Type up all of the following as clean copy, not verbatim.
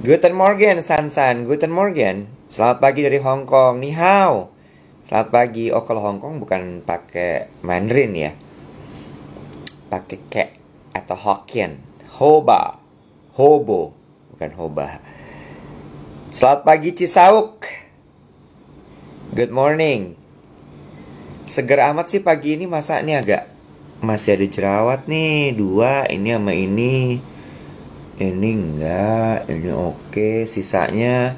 Guten Morgen, San San. Guten Morgen. Selamat pagi dari Hong Kong. Ni hao. Selamat pagi. Oh, kalau Hong Kong bukan pakai Mandarin ya. Pakai kek atau Hokkien. Hoba. Hobo. Bukan hoba. Selamat pagi Cisauk. Good morning. Seger amat sih pagi ini, masa ini agak masih ada jerawat nih. Dua, ini sama ini. Ini enggak, ini oke. Sisanya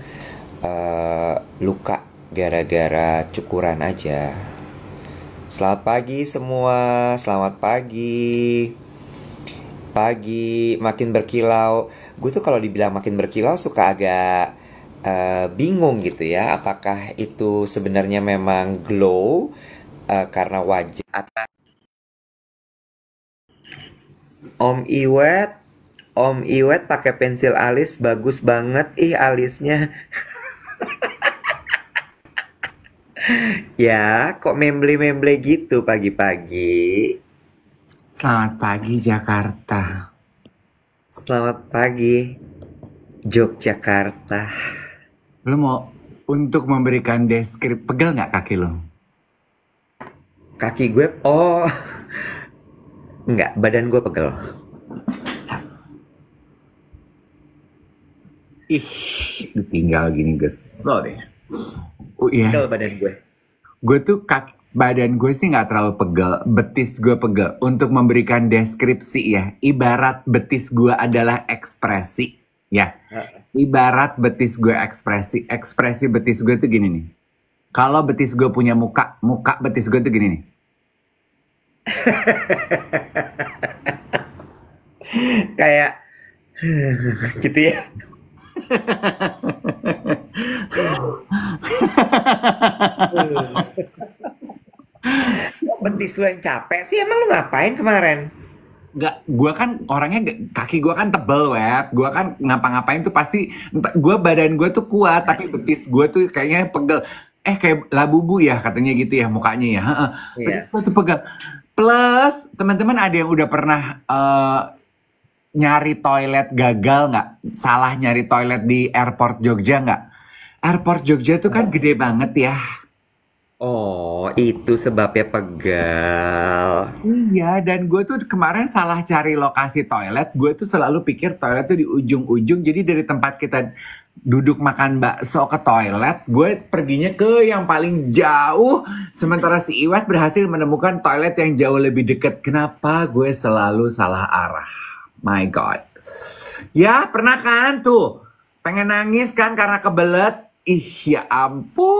luka gara-gara cukuran aja. Selamat pagi semua, selamat pagi. Pagi makin berkilau. Gue tuh kalau dibilang makin berkilau suka agak bingung gitu ya. Apakah itu sebenarnya memang glow karena wajah atau Om Iwet, Om Iwet pakai pensil alis bagus banget. Ih, alisnya. Ya, kok memble-memble gitu pagi-pagi. Selamat pagi Jakarta. Selamat pagi, Yogyakarta. Lo mau untuk memberikan deskripsi, pegel nggak kaki lo? Kaki gue, oh, enggak, badan gue pegel. Ih, tinggal gini gesel deh. Oh iya, Pegel badan gue. gue tuh badan gue sih nggak terlalu pegel, betis gue pegel. Untuk memberikan deskripsi ya, ibarat betis gue adalah ekspresi, ya. Ibarat betis gue ekspresi betis gue tuh gini nih. Kalau betis gue punya muka betis gue tuh gini nih. Kayak gitu ya. Kok betis lu yang capek sih? Emang lu ngapain kemarin? Nggak, gue kan orangnya kaki gue kan tebel web, gue kan ngapa-ngapain tuh pasti, gue badan gue tuh kuat, tapi betis gue tuh kayaknya pegel. Kayak labubu ya katanya gitu ya mukanya ya. Betis Iya. gue tuh pegel. Plus teman-teman ada yang udah pernah nyari toilet gagal nggak? Salah nyari toilet di airport Jogja nggak? Airport Jogja tuh kan gede banget ya. Oh, itu sebabnya pegal. Iya, dan gue tuh kemarin salah cari lokasi toilet. Gue tuh selalu pikir toilet tuh di ujung-ujung. Jadi dari tempat kita duduk makan bakso ke toilet, gue perginya ke yang paling jauh. Sementara si Iwat berhasil menemukan toilet yang jauh lebih dekat. Kenapa gue selalu salah arah? My God. Ya, pernah kan tuh pengen nangis kan karena kebelet. Ih, ya ampun.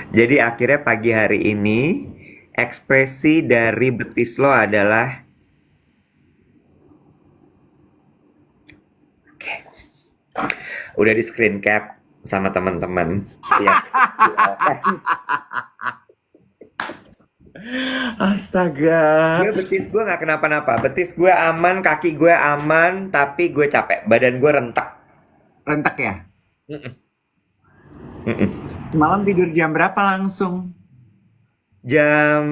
Jadi akhirnya pagi hari ini ekspresi dari betis lo adalah oke. Udah di screen cap sama teman-teman. Siap. Astaga. Betis gue nggak kenapa-napa. Betis gue aman, kaki gue aman, tapi gue capek. Badan gue rentak. Rentak ya? Mm-mm. Malam tidur jam berapa langsung? Jam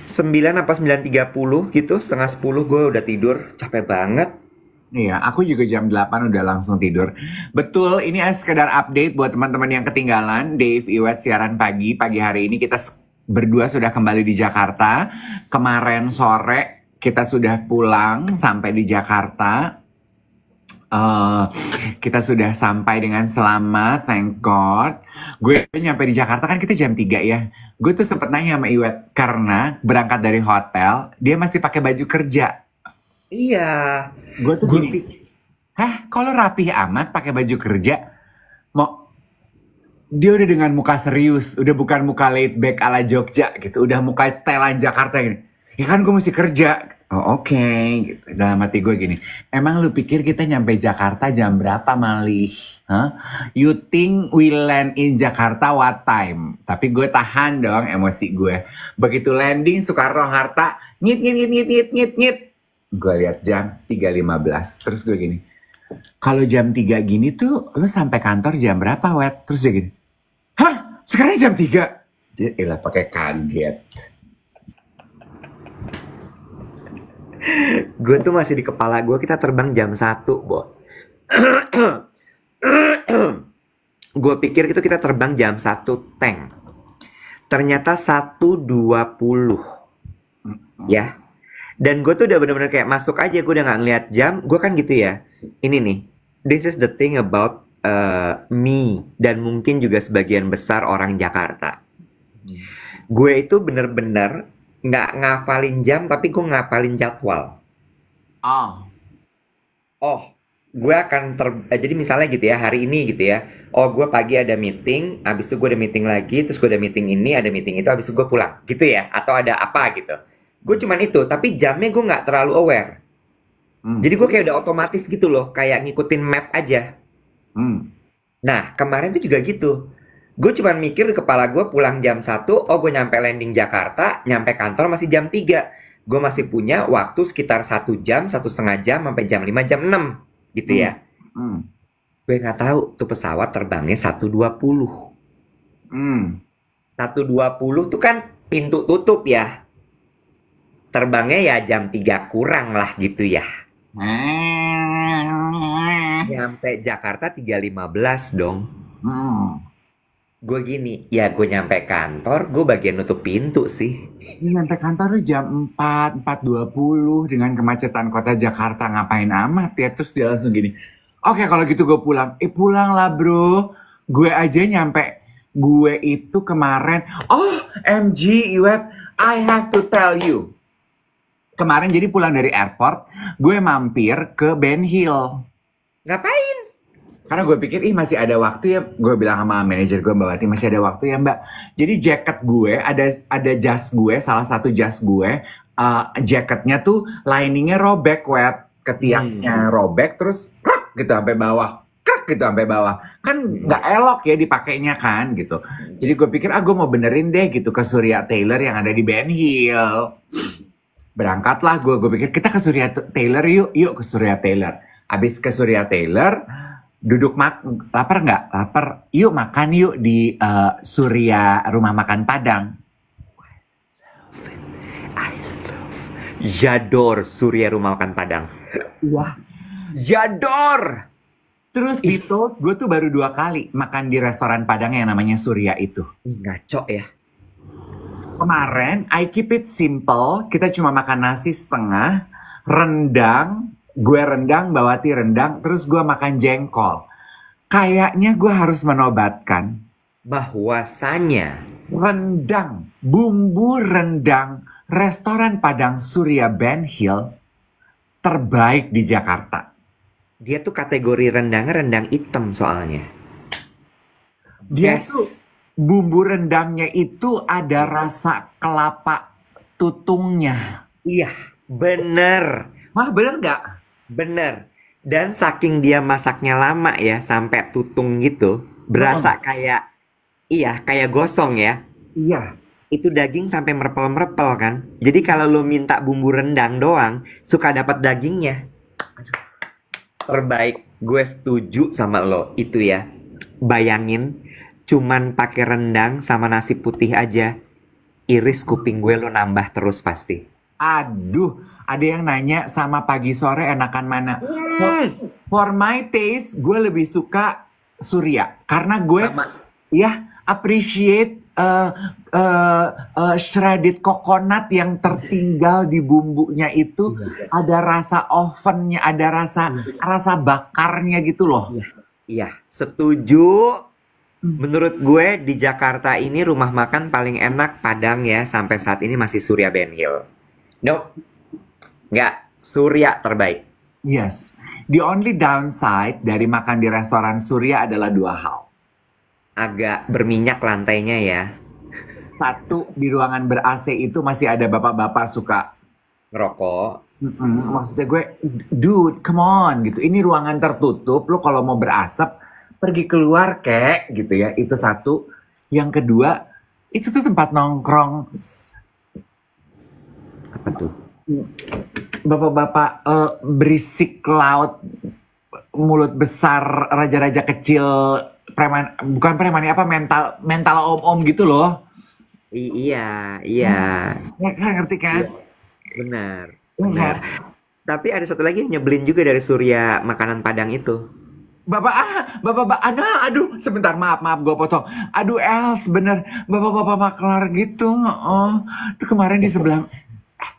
9 apa 9.30 gitu, setengah 10 gue udah tidur. Capek banget. Iya, aku juga jam 8 udah langsung tidur. Betul, ini sekedar update buat teman-teman yang ketinggalan. Dave Iwet siaran pagi hari ini kita berdua sudah kembali di Jakarta. Kemarin sore kita sudah pulang sampai di Jakarta. Kita sudah sampai dengan selamat, thank God. Gue nyampe di Jakarta kan kita jam 3 ya. Gue tuh sempet nanya sama Iwet karena berangkat dari hotel, dia masih pakai baju kerja. Iya. Gue tuh gini, hah, kalau rapih amat pakai baju kerja, mau dia udah dengan muka serius, udah bukan muka laid back ala Jogja gitu, udah muka setelan Jakarta gini. Ya kan gue mesti kerja. Oh oke, gitu. Dalam hati gue gini, emang lu pikir kita nyampe Jakarta jam berapa Malih? Huh? You think we land in Jakarta what time? Tapi gue tahan dong emosi gue. Begitu landing Soekarno-Hatta, ngit. Gue lihat jam 3.15, terus gue gini, kalau jam 3 gini tuh lu sampai kantor jam berapa Wet? Terus dia gini, hah? Sekarang jam 3? Dia elah pakai kaget. Gue tuh masih di kepala gue kita terbang jam 1, Bo. Gue pikir itu kita terbang jam 1 tank. Ternyata 1.20 ya. Dan gue tuh udah bener-bener kayak masuk aja, gue udah nggak ngeliat jam. Gue kan gitu ya. Ini nih, this is the thing about me dan mungkin juga sebagian besar orang Jakarta. Gue itu bener-bener nggak ngafalin jam, tapi gue ngafalin jadwal. Oh, Oh, gue akan jadi misalnya gitu ya, hari ini gitu ya. Oh, gue pagi ada meeting, habis itu gue ada meeting lagi, terus gue ada meeting ini, ada meeting itu, habis itu gue pulang, gitu ya. Atau ada apa gitu. Gue cuman itu, tapi jamnya gue nggak terlalu aware. Jadi gue kayak udah otomatis gitu loh, kayak ngikutin map aja. Nah, kemarin tuh juga gitu. Gue cuman mikir di kepala gue pulang jam 1, oh gue nyampe landing Jakarta, nyampe kantor masih jam 3. Gue masih punya waktu sekitar 1 jam, 1,5 jam, sampai jam 5, jam 6 gitu ya. Gue nggak tahu tuh pesawat terbangnya 1.20. 1.20 tuh kan pintu tutup ya. Terbangnya ya jam 3 kurang lah gitu ya. Nyampe Jakarta 3.15 dong. Gue gini, ya gue nyampe kantor, gue bagian nutup pintu sih. ini sampai kantor tuh jam 4, 4.20 dengan kemacetan kota Jakarta, ngapain amat ya. Terus dia langsung gini, oke kalau gitu gue pulang. Pulang lah bro. Gue aja nyampe, gue itu kemarin, oh MG Iwet, I have to tell you. Kemarin jadi pulang dari airport, gue mampir ke Ben Hill. Ngapain? Karena gue pikir, masih ada waktu ya. Gue bilang sama manajer gue, Mbak Wati, masih ada waktu ya Mbak. Jadi jaket gue, ada jas gue, salah satu jas gue, jaketnya tuh liningnya robek, Wet. Ketiaknya robek, terus krek gitu sampai bawah. Krek gitu sampai bawah. Kan nggak elok ya dipakainya kan gitu. Jadi gue pikir, gue mau benerin deh gitu ke Surya Taylor yang ada di Ben Hill. Berangkatlah gue pikir kita ke Surya Taylor yuk ke Surya Taylor. Abis ke Surya Taylor, duduk lapar nggak? Lapar. Yuk makan yuk di Surya Rumah Makan Padang. I love Jador Surya Rumah Makan Padang. Wah. Jador. Terus itu gue tuh baru 2 kali makan di restoran Padang yang namanya Surya itu. Ngaco ya. Kemarin I keep it simple. Kita cuma makan nasi setengah, rendang. Gue rendang, Mbak Wati rendang, terus gue makan jengkol. Kayaknya gue harus menobatkan bahwasanya rendang, bumbu rendang, restoran Padang Surya Ben Hill terbaik di Jakarta. Dia tuh kategori rendangnya rendang hitam soalnya. Dia tuh bumbu rendangnya itu ada rasa kelapa tutungnya. Iya, bener. Wah, bener nggak? Bener. Dan saking dia masaknya lama ya, sampai tutung gitu, berasa kayak, kayak gosong ya. Iya. Itu daging sampai merepel-merepel kan. Jadi kalau lo minta bumbu rendang doang, suka dapat dagingnya. Terbaik, gue setuju sama lo itu ya. Bayangin, cuman pakai rendang sama nasi putih aja, iris kuping gue lo nambah terus pasti. Aduh, ada yang nanya sama pagi sore enakan mana? For my taste, gue lebih suka Surya karena gue appreciate shredded coconut yang tertinggal di bumbunya itu. Ada rasa ovennya, ada rasa bakarnya gitu loh. Iya, setuju. Menurut gue di Jakarta ini rumah makan paling enak Padang ya, sampai saat ini masih Surya Ben Hill. Nope. Nggak, Surya terbaik. Yes. The only downside dari makan di restoran Surya adalah 2 hal. Agak berminyak lantainya ya. 1, di ruangan ber-AC itu masih ada bapak-bapak suka ngerokok. Maksudnya gue, dude, come on gitu. Ini ruangan tertutup, lo kalau mau berasap, pergi keluar kek gitu ya. Itu 1. Yang kedua, itu tuh tempat nongkrong. Apa tuh? Bapak-bapak berisik laut, mulut besar, raja-raja kecil, preman, bukan preman ya, apa mental om-om gitu loh. Iya. Ya kan, ngerti kan? Benar. Benar. Tapi ada satu lagi yang nyebelin juga dari Surya makanan Padang itu. Aduh, sebentar, maaf, gue potong. Aduh, Els, bener, bapak-bapak makelar gitu, oh, itu kemarin di sebelah,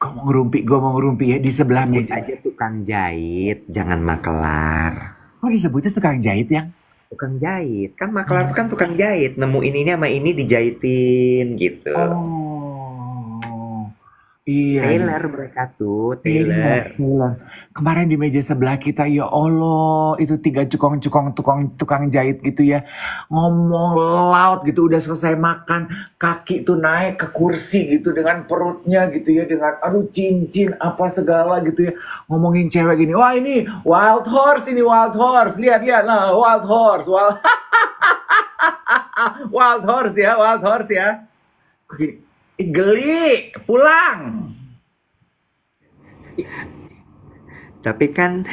gue mau ngerumpi ya, di sebelah Sebut meja. aja tukang jahit, jangan makelar. Kok disebutnya tukang jahit yang? Tukang jahit, kan makelar itu kan tukang jahit, nemuin ini sama ini dijahitin gitu. Oh, iya, Tailor mereka tuh, Taylor, Tailor. Taylor. Kemarin di meja sebelah kita, ya Allah, itu tiga cukong-cukong tukang jahit gitu ya. Ngomong loud gitu, udah selesai makan, kaki tuh naik ke kursi gitu dengan perutnya gitu ya, dengan aduh cincin apa segala gitu ya. Ngomongin cewek gini, wah ini wild horse, lihat lah, wild horse ya. Gini, "Ih, geli, pulang. Tapi kan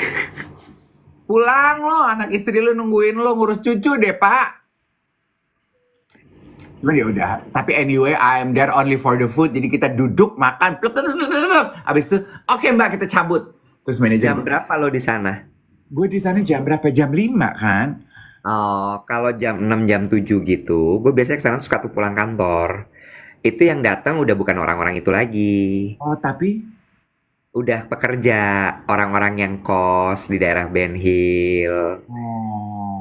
Pulang lo, anak istri lu nungguin lo ngurus cucu deh, Pak." Cuman ya udah, tapi anyway, I'm there only for the food. Jadi kita duduk makan, pluk, pluk, pluk, pluk, pluk. Abis itu, oke Mbak, kita cabut. Terus manajer, jam berapa lo di sana? gue di sana jam berapa? Jam 5 kan? Oh, kalau jam 6 jam 7 gitu, gue biasanya kesana suka tuh pulang kantor. Itu yang datang udah bukan orang-orang itu lagi. Oh, tapi Udah pekerja, orang-orang yang kos di daerah Ben Hill.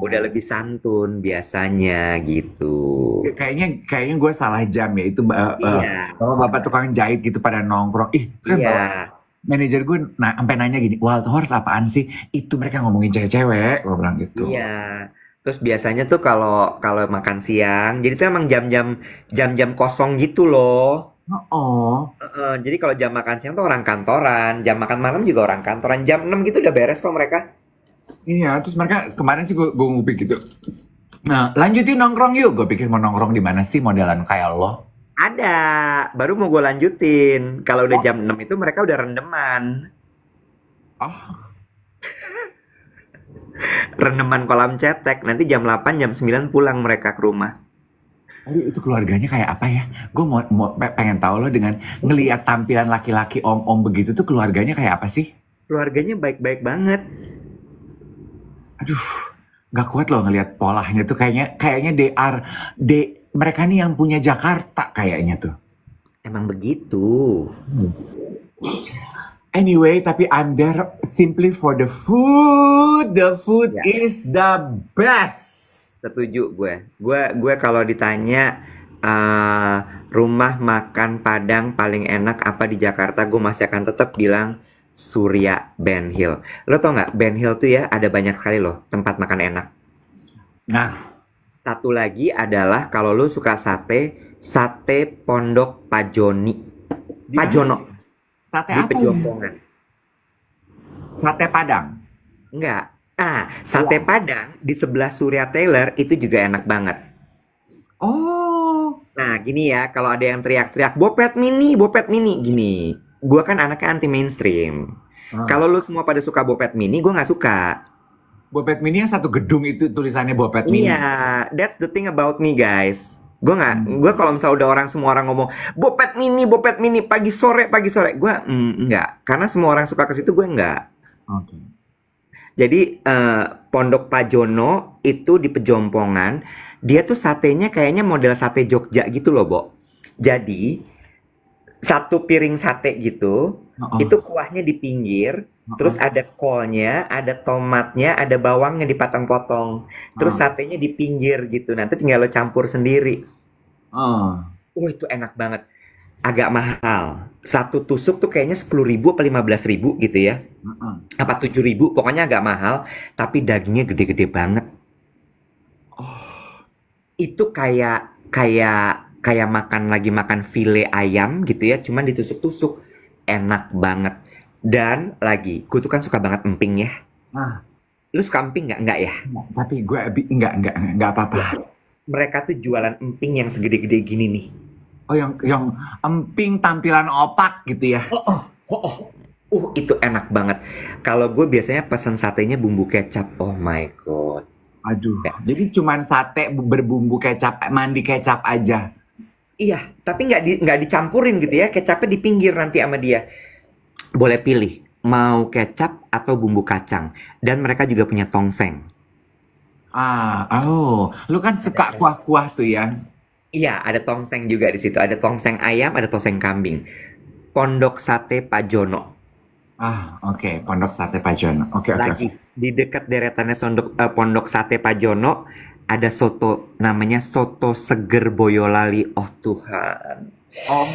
Udah oh, lebih santun biasanya gitu. kayaknya gue salah jam ya. Itu Iya, bapak tukang jahit gitu pada nongkrong. Ih, itu kan iya, bawa manajer gue sampai nanya gini, wild horse apaan sih? Itu mereka ngomongin cewek-cewek, gue bilang gitu. iya. Terus biasanya tuh kalau kalau makan siang, jadi tuh emang jam-jam kosong gitu loh. Oh, Jadi kalau jam makan siang tuh orang kantoran, jam makan malam juga orang kantoran. Jam 6 gitu udah beres kok mereka. iya. Terus mereka kemarin sih gue ngupik gitu. Nah, lanjutin nongkrong yuk. Gue pikir mau nongkrong di mana sih modelan kayak lo? Ada, baru mau gue lanjutin. Kalau udah Oh, jam 6 itu mereka udah rendeman. oh, Rendeman kolam cetek. Nanti jam 8, jam 9 pulang mereka ke rumah. aduh, itu keluarganya kayak apa ya? Gue pengen tahu lo dengan ngelihat tampilan laki-laki om-om begitu tuh keluarganya kayak apa sih? Keluarganya baik-baik banget. Aduh, nggak kuat loh ngelihat polanya tuh kayaknya mereka nih yang punya Jakarta kayaknya tuh. Emang begitu. Anyway, tapi I'm there simply for the food. The food Ya, is the best. setuju gue. Gue kalau ditanya eh, rumah makan Padang paling enak apa di Jakarta, gue masih akan tetap bilang Surya Ben Hill. Lo tau nggak Ben Hill tuh ya ada banyak sekali loh tempat makan enak. Nah, Satu lagi adalah kalau lo suka sate, sate Pondok Pajoni, di mana? Pajono Sate di apa ya? Pejompongan. Sate Padang. Enggak. Sate Iya. Padang di sebelah Surya Taylor itu juga enak banget. Oh, Nah, gini ya, kalau ada yang teriak-teriak Bopet Mini, gini. Gua kan anaknya anti mainstream. ah. Kalau lu semua pada suka Bopet Mini, gue nggak suka. Bopet Mini yang satu gedung itu tulisannya Bopet Iya, Mini. that's the thing about me, guys. Gue nggak, Hmm, gue kalau misalnya udah semua orang ngomong Bopet Mini, pagi sore, gue nggak. Karena semua orang suka ke situ, gue nggak. oke. Jadi Pondok Pajono itu di Pejompongan, dia tuh satenya kayaknya model sate Jogja gitu loh, Bo. Jadi satu piring sate gitu, Oh, itu kuahnya di pinggir, terus oh, ada kolnya, ada tomatnya, ada bawangnya dipotong-potong, terus oh, satenya di pinggir gitu. Nanti tinggal lo campur sendiri. oh. Itu enak banget. Agak mahal. Satu tusuk tuh kayaknya 10.000 apa 15.000 gitu ya. Oh. Apa 7.000, pokoknya agak mahal, tapi dagingnya gede-gede banget. Itu kayak kayak kayak makan file ayam gitu ya, cuman ditusuk-tusuk. Enak banget. Dan lagi, gue tuh kan suka banget emping ya. Ah, Lu suka emping nggak? Nggak ya? tapi gue enggak apa-apa. Mereka tuh jualan emping yang segede-gede gini nih. Oh, yang emping tampilan opak gitu ya. Oh, oh, oh, oh. Itu enak banget. Kalau gue biasanya pesen satenya bumbu kecap. Oh my god. Aduh, jadi Best. cuman sate berbumbu kecap, mandi kecap aja. Iya, tapi nggak dicampurin gitu ya. Kecapnya di pinggir nanti sama dia. Boleh pilih. mau kecap atau bumbu kacang. Dan mereka juga punya tongseng. Lu kan suka kuah-kuah tuh ya. Iya, ada tongseng juga di situ. Ada tongseng ayam, ada tongseng kambing. Pondok Sate Pak Jono. Oke. Pondok Sate Pak Jono. Oke. Lagi di dekat deretannya Pondok Sate Pak Jono ada soto namanya soto seger Boyolali. Oh Tuhan. Oh,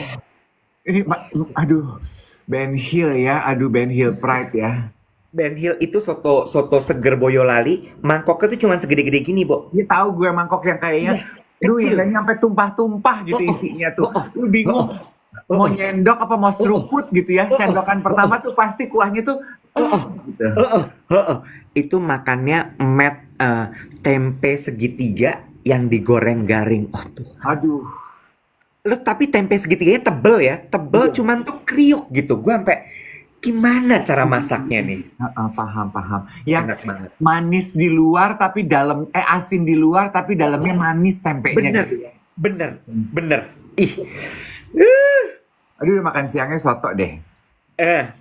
ini, aduh, Ben Hill ya. Aduh, Ben Hill Pride ya. Ben Hill itu soto seger Boyolali, mangkoknya tuh cuma segede-gede gini, Bo. Dia tahu gue mangkok yang kayaknya, kecil. yang nyampe tumpah-tumpah gitu isinya tuh. Lu bingung mau nyendok apa mau seruput gitu ya. Sendokan pertama tuh pasti kuahnya tuh. Gitu. Itu makannya tempe segitiga yang digoreng garing. Oh tuh. Aduh. Tapi tempe segitiganya tebel ya, cuman tuh kriuk gitu. Gue sampai gimana cara masaknya nih? Paham. Yang manis di luar tapi asin di luar tapi dalamnya manis tempenya. Bener. Ih. Aduh, makan siangnya soto deh.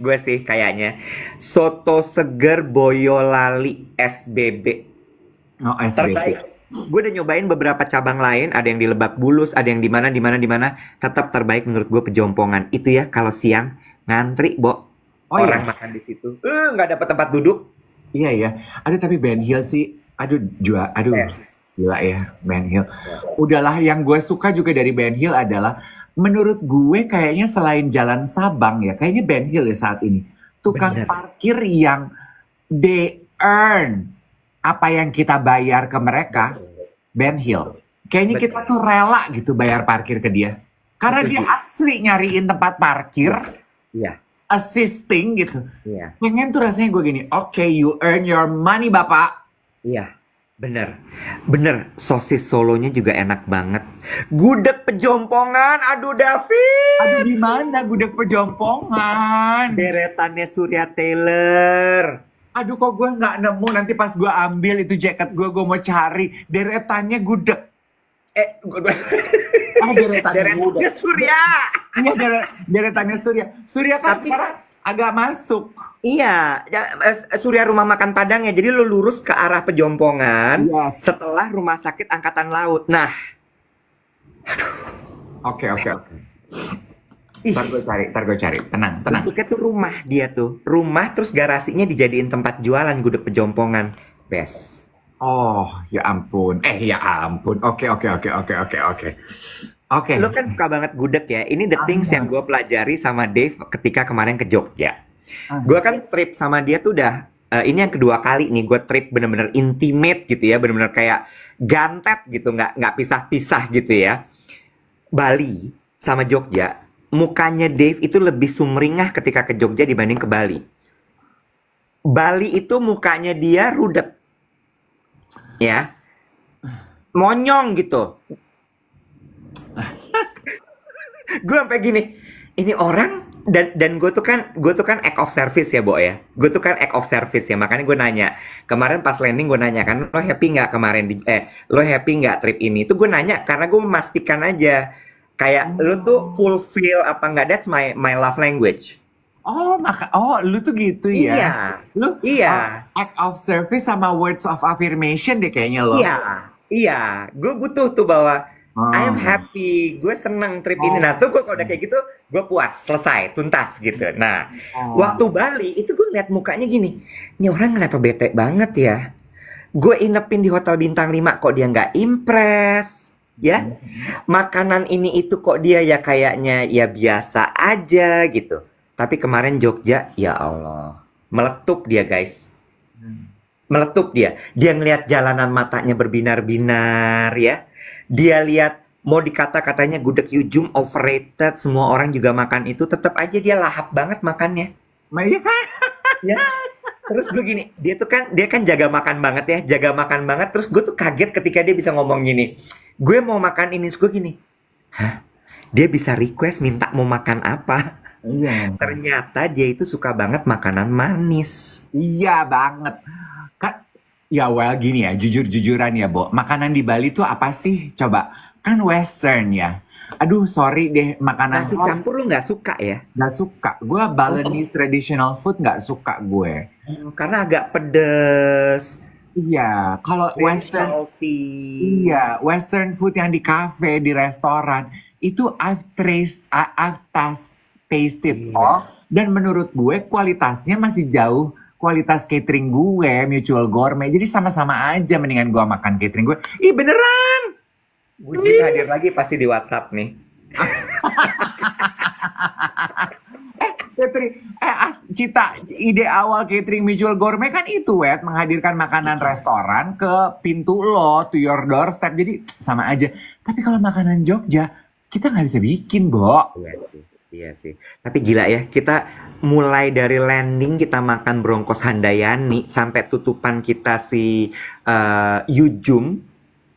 Gue sih kayaknya soto seger Boyolali SBB. SBB. Terbaik. Gue udah nyobain beberapa cabang lain, ada yang di Lebak Bulus, ada yang di mana. Tetap terbaik menurut gue Pejompongan. Itu ya kalau siang ngantri, Bo. Orang makan di situ, nggak dapat tempat duduk. Iya. Aduh, tapi Ben Hill sih, gila ya Ben Hill. Udahlah, yang gue suka juga dari Ben Hill adalah, menurut gue kayaknya selain Jalan Sabang ya, kayaknya Ben Hill ya saat ini. Tukang parkir yang they earn apa yang kita bayar ke mereka, Ben Hill. Kayaknya kita tuh rela gitu bayar parkir ke dia. Karena dia asli nyariin tempat parkir. Iya. Assisting gitu. Iya. Pengen tuh rasanya gue gini, oke, you earn your money, Bapak. Iya, bener. Sosis Solonya juga enak banget. Gudeg Pejompongan, aduh David. Aduh, di mana gudeg Pejompongan? Deretannya Surya Taylor. Aduh, kok gue nggak nemu. Nanti pas gue ambil itu jaket gue mau cari deretannya gudeg. Deretannya Surya. Iya, deretannya Surya. Surya kan sekarang agak masuk. Iya, Surya Rumah Makan Padang ya. Jadi lu lurus ke arah Pejompongan. Setelah Rumah Sakit Angkatan Laut. Nah. Oke. Ntar gue cari. Tenang. Bentuknya tuh rumah dia tuh. Rumah terus garasinya dijadiin tempat jualan gudeg Pejompongan. Best. Oh, ya ampun. Oke. Lo kan suka banget gudeg ya. Ini the things yang gue pelajari sama Dave ketika kemarin ke Jogja. Gue kan trip sama dia tuh udah ini yang kedua kali nih. Gue trip bener-bener intimate gitu ya. Bener-bener kayak gantet gitu. Nggak pisah-pisah gitu ya. Bali sama Jogja. Mukanya Dave itu lebih sumringah ketika ke Jogja dibanding ke Bali. Bali itu mukanya dia rudet. Ya, monyong gitu. Gue sampai gini, ini orang dan gue tuh kan act of service ya, Bo ya. Gue tuh kan act of service ya, makanya gue nanya. Kemarin pas landing gue nanya kan, lo happy nggak kemarin lo happy nggak trip ini? Itu gue nanya karena gue memastikan aja kayak lo tuh fulfill apa nggak. That's my love language. Lu tuh gitu ya? Iya. Lu act of service sama words of affirmation deh kayaknya lo. Iya. Gue butuh tuh bahwa I am happy, gue seneng trip ini. Nah tuh gue kalau udah kayak gitu, gue puas, selesai, tuntas gitu. Nah, waktu Bali itu gue liat mukanya gini, ini orang kenapa bete banget ya? Gue inepin di hotel bintang 5 kok dia nggak impress. Ya, makanan ini itu kok dia ya kayaknya ya biasa aja gitu. Tapi kemarin Jogja, ya Allah, meletup dia guys. Meletup dia. Dia ngelihat jalanan matanya berbinar-binar ya. Dia lihat mau katanya gudeg Yujum overrated, semua orang juga makan itu, tetap aja dia lahap banget makannya. Ya. Terus gue gini, dia kan jaga makan banget ya, Terus gue tuh kaget ketika dia bisa ngomong gini, gue mau makan ini, terus gue gini, hah? Dia bisa request minta mau makan apa? Iya. Ternyata dia itu suka banget makanan manis. Iya banget. Ya gini ya, jujur-jujuran ya, Bo. Makanan di Bali tuh apa sih? Coba, kan Western ya. Aduh, sorry deh, makanan Nasi hot campur lu nggak suka ya? nggak suka. Gue Oh, oh, Balinese traditional food nggak suka gue. oh, karena agak pedes, Iya, kalau very Western, salty. iya, Western food yang di cafe, di restoran, itu I've tasted all, Iya. dan menurut gue kualitasnya masih jauh kualitas catering gue, Mutual Gourmet. Jadi sama-sama aja, mendingan gue makan catering gue. Ih beneran! Bujit hadir lagi pasti di WhatsApp nih. Catering, Cita, ide awal catering Mutual Gourmet kan itu, Wet, menghadirkan makanan restoran ke pintu lo, to your doorstep. Jadi sama aja. Tapi kalau makanan Jogja, kita nggak bisa bikin, Bo. Iya sih. Iya sih. Tapi gila ya, kita mulai dari landing kita makan Bronkos Handayani sampai tutupan kita si Yujum.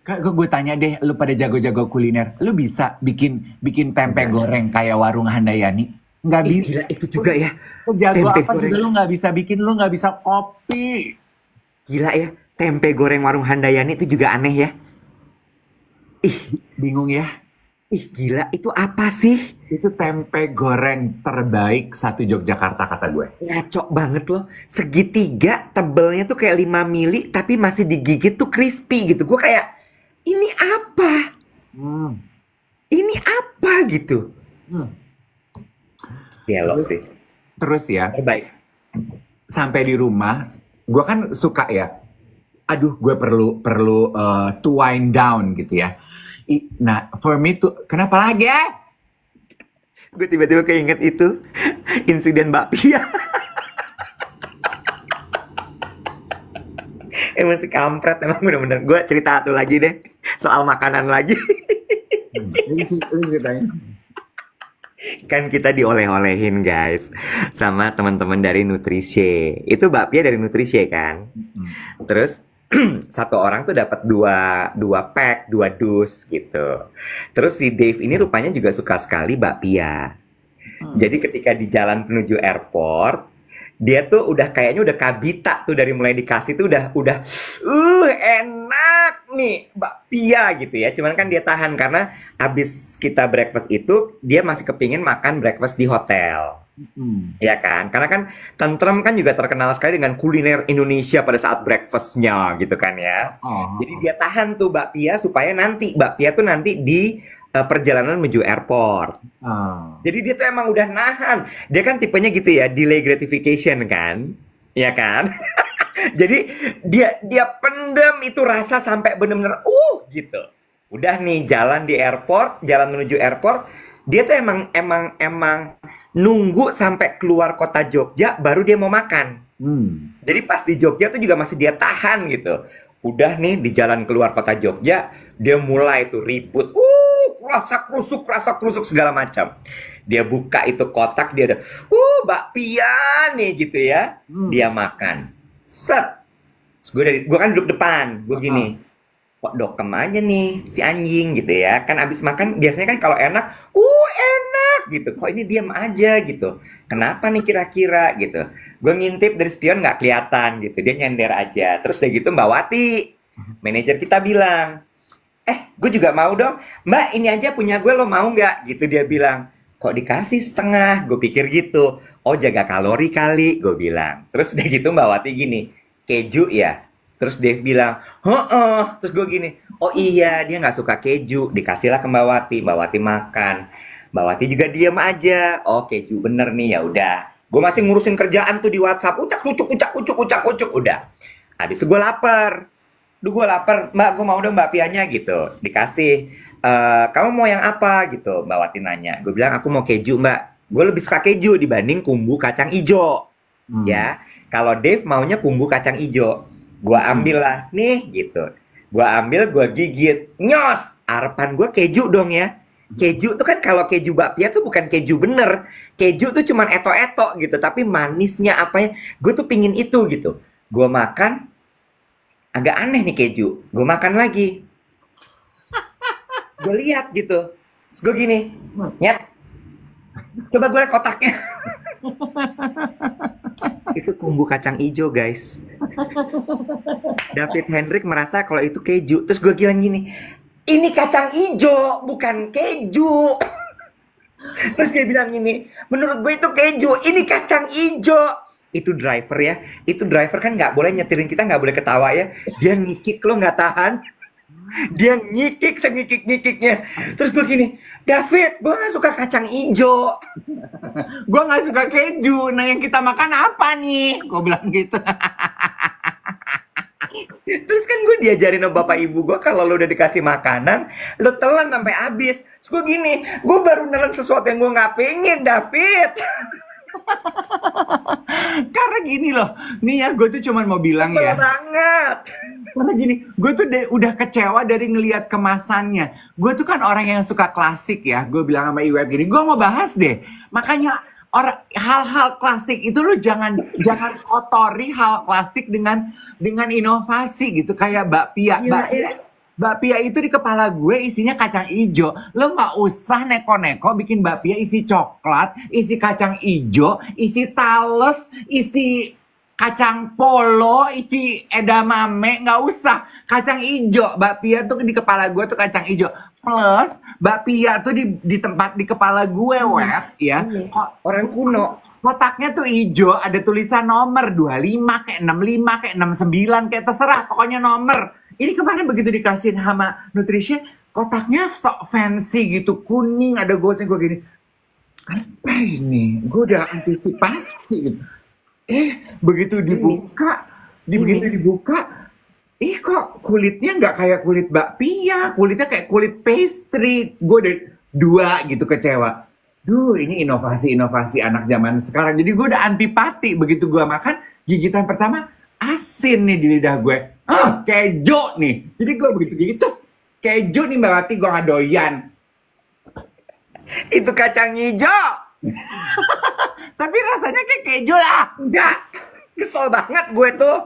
Gue tanya deh, lu pada jago-jago kuliner, lu bisa bikin bikin tempe Enggak. goreng kayak warung Handayani? Nggak Ih, bisa. gila itu juga ya. Jago Tempe apa goreng. juga lu nggak bisa bikin, lu nggak bisa kopi. Gila ya. Tempe goreng warung Handayani itu juga aneh ya. Ih, Bingung ya? ih gila itu apa sih? Itu tempe goreng terbaik satu Yogyakarta kata gue. Ngaco banget loh. Segitiga tebelnya tuh kayak 5 mili tapi masih digigit tuh crispy gitu. Gue kayak ini apa? Hmm. Ini apa gitu? Hmm. Dialog Terus, sih. terus ya, Terbaik. sampai di rumah, gue kan suka ya. Aduh, gue perlu perlu to wind down gitu ya. Nah, for me tuh, kenapa lagi ya? Gue tiba-tiba keinget itu insiden bakpia. Emang si kampret emang bener-bener. Gue cerita satu lagi deh soal makanan lagi. Lu ceritain. Kan kita dioleh-olehin guys sama teman-teman dari Nutrisie. Itu bakpia dari Nutrisie kan. Hmm. Terus satu orang tuh dapat dua pack, dua dus gitu. Terus si Dave ini rupanya juga suka sekali bakpia. Jadi ketika di jalan menuju airport, dia tuh udah kayaknya udah kabita tuh dari mulai dikasih tuh udah enak nih bakpia gitu ya. Cuman kan dia tahan karena abis kita breakfast itu dia masih kepingin makan breakfast di hotel. Hmm. Ya kan? Karena kan Tentrem kan juga terkenal sekali dengan kuliner Indonesia pada saat breakfastnya gitu kan ya. Oh. Jadi dia tahan tuh bakpia supaya nanti bakpia tuh nanti di perjalanan menuju airport. Oh. Jadi dia tuh emang udah nahan. Dia kan tipenya gitu ya, delay gratification kan? Ya kan? Jadi dia pendem itu rasa sampai bener-bener gitu. Udah nih jalan di airport, jalan menuju airport, dia tuh emang nunggu sampai keluar kota Jogja baru dia mau makan. Hmm. Jadi pas di Jogja tuh juga masih dia tahan gitu. Udah nih di jalan keluar kota Jogja, dia mulai tuh ribut. Rasa krusuk segala macam. Dia buka itu kotak, dia ada, bakpia nih gitu ya. Hmm. Dia makan. Set. Gue kan duduk depan, gue gini. Kok dokem aja nih si anjing gitu ya. Kan abis makan biasanya kan kalau enak, enak gitu. Kok ini diam aja gitu. Kenapa nih kira-kira gitu. Gue ngintip dari spion nggak kelihatan gitu. Dia nyender aja. Terus udah gitu Mbak Wati, manajer kita bilang, gue juga mau dong. Mbak ini aja punya gue, lo mau nggak? Gitu dia bilang. Kok dikasih setengah? Gue pikir gitu. Oh jaga kalori kali, gue bilang. Terus udah gitu Mbak Wati gini, keju ya? Terus Dave bilang, terus gue gini, oh iya dia nggak suka keju, dikasihlah ke Mbak Wati, Mbak Wati makan, Mbak Wati juga diem aja, oh keju bener nih ya udah, gue masih ngurusin kerjaan tuh di WhatsApp, ucak ucuk, udah, habis itu gue lapar, gue lapar, Mbak gue mau dong bakpianya gitu, dikasih, kamu mau yang apa gitu, Mbak Wati nanya, gue bilang aku mau keju Mbak, gue lebih suka keju dibanding kumbu kacang ijo, ya, kalau Dave maunya kumbu kacang ijo. Gua ambil lah nih gitu. Gua ambil, gua gigit. Nyos! Harapan gua keju dong ya. Keju tuh kan kalau keju bakpia tuh bukan keju bener. Keju tuh cuman eto-eto gitu. Tapi manisnya apanya. Gue tuh pingin itu gitu. Gua makan. Agak aneh nih keju. Gua makan lagi. Gue lihat gitu. Terus gue gini. Nyet. Coba gue liat kotaknya. Itu kumbu kacang ijo guys. David Hendrik merasa kalau itu keju. Terus gue bilang gini, ini kacang ijo, bukan keju. Terus dia bilang ini, menurut gue itu keju, ini kacang ijo. Itu driver ya, itu driver kan nggak boleh nyetirin kita, nggak boleh ketawa ya. Dia ngikik, lo nggak tahan. Dia ngikik sengikik-ngikiknya. Terus gue gini, David, gue nggak suka kacang ijo. Gue nggak suka keju. Nah yang kita makan apa nih? Gue bilang gitu. Terus kan gue diajarin sama bapak ibu gue, kalau lo udah dikasih makanan, lo telan sampai habis. Terus gue gini, gue baru nelan sesuatu yang gue nggak pengen, David. Karena gini loh, nih ya gue tuh cuman mau bilang Sebel ya. banget. Karena gini, gue tuh udah kecewa dari ngelihat kemasannya. Gue tuh kan orang yang suka klasik ya. Gue bilang sama Iwet gini, gue mau bahas deh. Makanya hal-hal klasik itu lu jangan kotori hal klasik dengan inovasi gitu kayak bakpia. Gila, ya. Bakpia itu di kepala gue isinya kacang ijo. Lo nggak usah neko-neko bikin bakpia isi coklat, isi kacang ijo, isi tales, isi kacang polo, isi edamame, nggak usah. Kacang ijo, bakpia tuh di kepala gue tuh kacang ijo. Plus, bakpia tuh di tempat di kepala gue, Wet, ya. Orang kuno. Kotaknya tuh ijo, ada tulisan nomor 25, kayak 65, kayak 69, kayak terserah, pokoknya nomor. Ini kemarin begitu dikasihin sama nutrition, kotaknya sok fancy gitu, kuning, ada goldnya, gue gini. Apa ini? Gue udah antisipasi gitu. Begitu dibuka, kok kulitnya nggak kayak kulit bakpia, kulitnya kayak kulit pastry. Gue udah dua gitu kecewa. Duh, ini inovasi anak zaman sekarang. Jadi gue udah antipati. Begitu gue makan, gigitan pertama asin nih di lidah gue. Keju nih. Jadi gue begitu gigit, terus keju nih berarti gue nggak doyan. Itu kacang hijau. Tapi rasanya kayak keju lah. Enggak. Kesel banget gue tuh.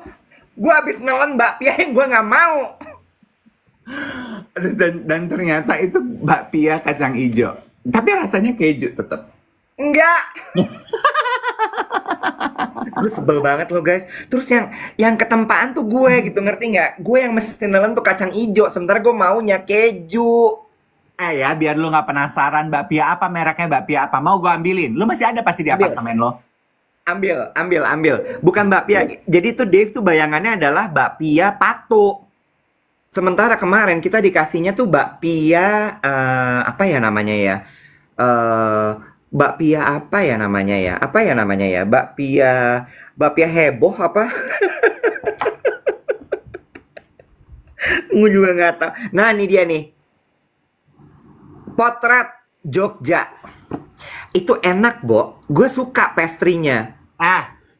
Gue habis nelen bakpia yang gue nggak mau. Dan ternyata itu bakpia kacang hijau. Tapi rasanya keju tetap. Enggak. Gue sebel banget loh guys. Terus yang ketempaan tuh gue gitu, ngerti nggak? Gue yang mesti nelen tuh kacang hijau, sementara gue maunya keju. Ya biar lu nggak penasaran bakpia apa, mereknya bakpia apa, mau gue ambilin. Lu masih ada pasti di apartemen lo. Ambil. Bukan bakpia. Jadi tuh Dave tuh bayangannya adalah bakpia pato. Sementara kemarin kita dikasihnya tuh bakpia apa ya namanya ya? Bakpia apa ya namanya ya? Bakpia heboh apa? Gue juga nggak tahu. Nah, ini dia nih. Potret Jogja. Itu enak, Bo. Gue suka pastry-nya.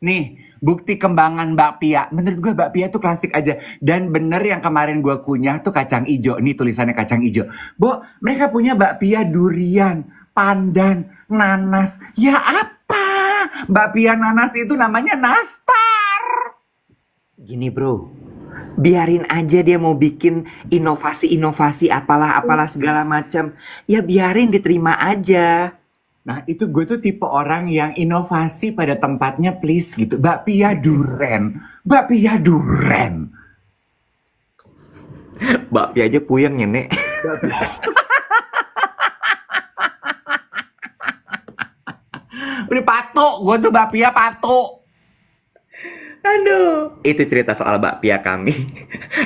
Nih, bukti kembangan bakpia. Menurut gue bakpia tuh klasik aja. Dan bener yang kemarin gue kunyah tuh kacang ijo. Nih tulisannya kacang ijo. Bo, mereka punya bakpia durian, pandan, nanas. Ya apa? Bakpia nanas itu namanya nastar. Gini bro, biarin aja dia mau bikin inovasi-inovasi apalah segala macam. Ya biarin, diterima aja. Nah itu gue tuh tipe orang yang inovasi pada tempatnya please gitu. Bakpia duren. Bakpia aja puyeng ya, Nek. Udah patok, gue tuh bakpia patok. Aduh, itu cerita soal bakpia kami.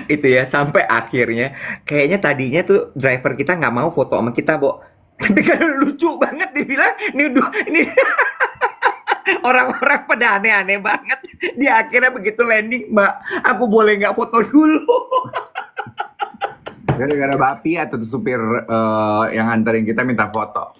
Itu ya, sampai akhirnya kayaknya tadinya tuh driver kita nggak mau foto sama kita, Bo. Tapi kan lucu banget dibilang, ini orang-orang pada aneh-aneh banget. Dia akhirnya begitu landing, Mbak, aku boleh nggak foto dulu? Gara-gara bakpia atau supir yang anterin kita minta foto.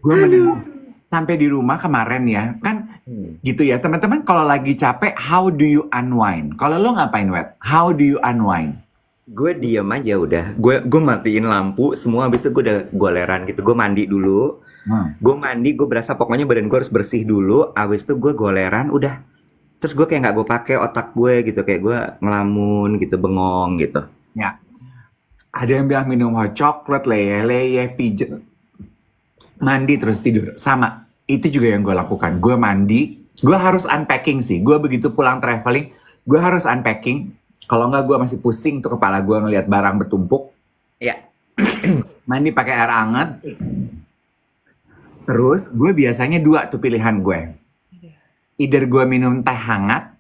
Gue mendengar sampai di rumah kemarin ya, kan gitu ya teman-teman, kalau lagi capek, how do you unwind? Kalau lo ngapain, Wet? How do you unwind? Gue diem aja udah. Gue matiin lampu semua, habis itu gue udah goleran gitu. Gue mandi dulu. Gue berasa pokoknya badan gue harus bersih dulu. Habis itu gue goleran udah. Terus gue kayak nggak gue pakai otak gue gitu, kayak gue ngelamun gitu, bengong gitu. Ya. Ada yang bilang minum hot chocolate, leye pijet. Mandi terus tidur. Sama. Itu juga yang gue lakukan. Gue mandi. Gue harus unpacking sih. Gue begitu pulang traveling, gue harus unpacking. Kalau nggak gue masih pusing tuh kepala gue ngelihat barang bertumpuk. Ya. Mandi pakai air hangat. Terus gue biasanya dua tuh pilihan gue. Either gue minum teh hangat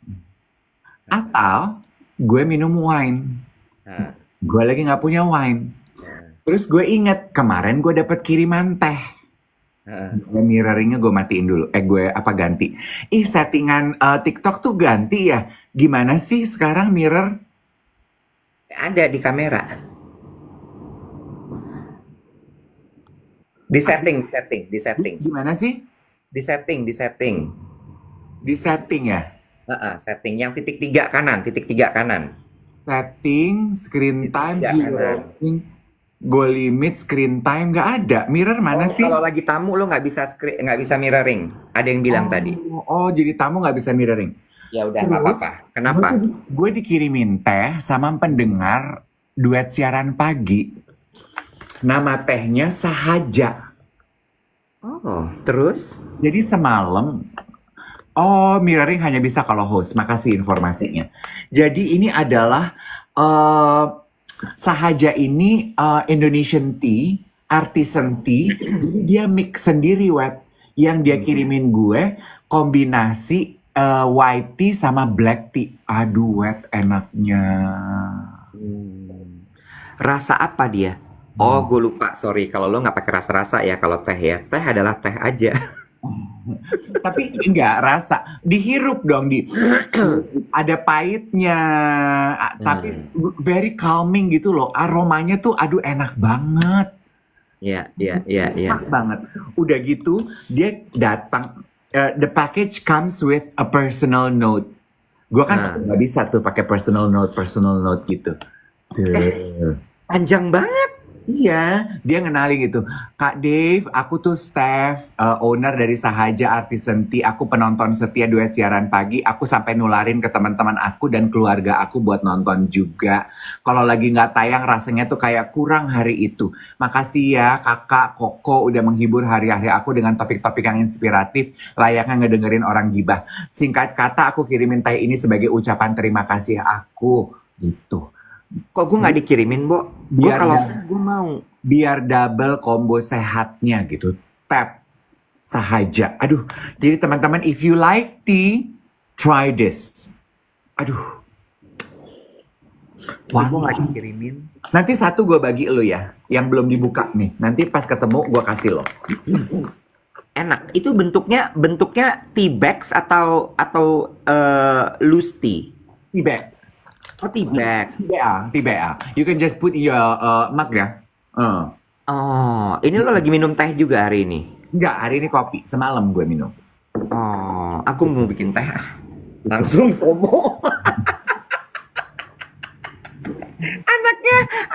atau gue minum wine. Nah, Gue lagi nggak punya wine. Terus gue inget kemarin gue dapet kiriman teh. nah. Mirroringnya gue matiin dulu. Gue ganti. Settingan TikTok tuh ganti ya. Gimana sih sekarang mirror? Ada di kamera. Di setting. Gimana sih? Di setting. Di setting ya? Setting yang titik 3 kanan. Setting, screen time, Titik 3 zero kanan. rating, goal limit, screen time, nggak ada. Mirror mana sih? Kalau lagi tamu lo nggak bisa mirroring. Ada yang bilang tadi. Oh, jadi tamu nggak bisa mirroring. Ya udah nggak Terus, apa-apa. Kenapa? Gue dikirimin teh sama pendengar duet siaran pagi. Nama tehnya Sahaja. Oh, terus? Jadi semalam, mirroring hanya bisa kalau host. Makasih informasinya. Jadi ini adalah Sahaja ini Indonesian tea, artisan tea. Jadi dia mix sendiri, wet. Yang dia kirimin gue kombinasi white tea sama black tea. Aduh, wet, enaknya. Rasa apa dia? Oh, gue lupa. Sorry, kalau lo nggak pakai rasa-rasa ya kalau teh ya. Teh adalah teh aja. Tapi enggak rasa, dihirup dong, ada pahitnya, tapi very calming gitu loh. Aromanya tuh aduh enak banget. Iya. Enak banget. Udah gitu dia datang, the package comes with a personal note. Gua kan nggak bisa tuh pakai personal note gitu. Panjang banget. Iya, dia ngenalin gitu. Kak Dave, aku tuh Steph, owner dari Sahaja Artisan Tea. Aku penonton setia duet siaran pagi. Aku sampai nularin ke teman-teman aku dan keluarga aku buat nonton juga. Kalau lagi nggak tayang rasanya tuh kayak kurang hari itu. Makasih ya kakak Koko udah menghibur hari-hari aku dengan topik-topik yang inspiratif. Layaknya ngedengerin orang gibah. Singkat kata aku kirimin teh ini sebagai ucapan terima kasih aku. Gitu. Kok gue nggak dikirimin, Bo? Gue Biar kalau dah- teh gue mau. Biar double combo sehatnya gitu. Tap Sahaja. Aduh, jadi teman-teman if you like tea, try this. Aduh. Gue Wah, nggak dikirimin. nanti satu gue bagi lo ya, yang belum dibuka nih. Nanti pas ketemu gue kasih lo. Enak. Itu bentuknya tea bags atau loose tea. Tea bag. Oh, tea bag. Tea bag. You can just put in your mug ya. Oh, ini lo lagi minum teh juga hari ini? Enggak, hari ini kopi. Semalam gue minum. Oh, aku mau bikin teh. Langsung FOMO.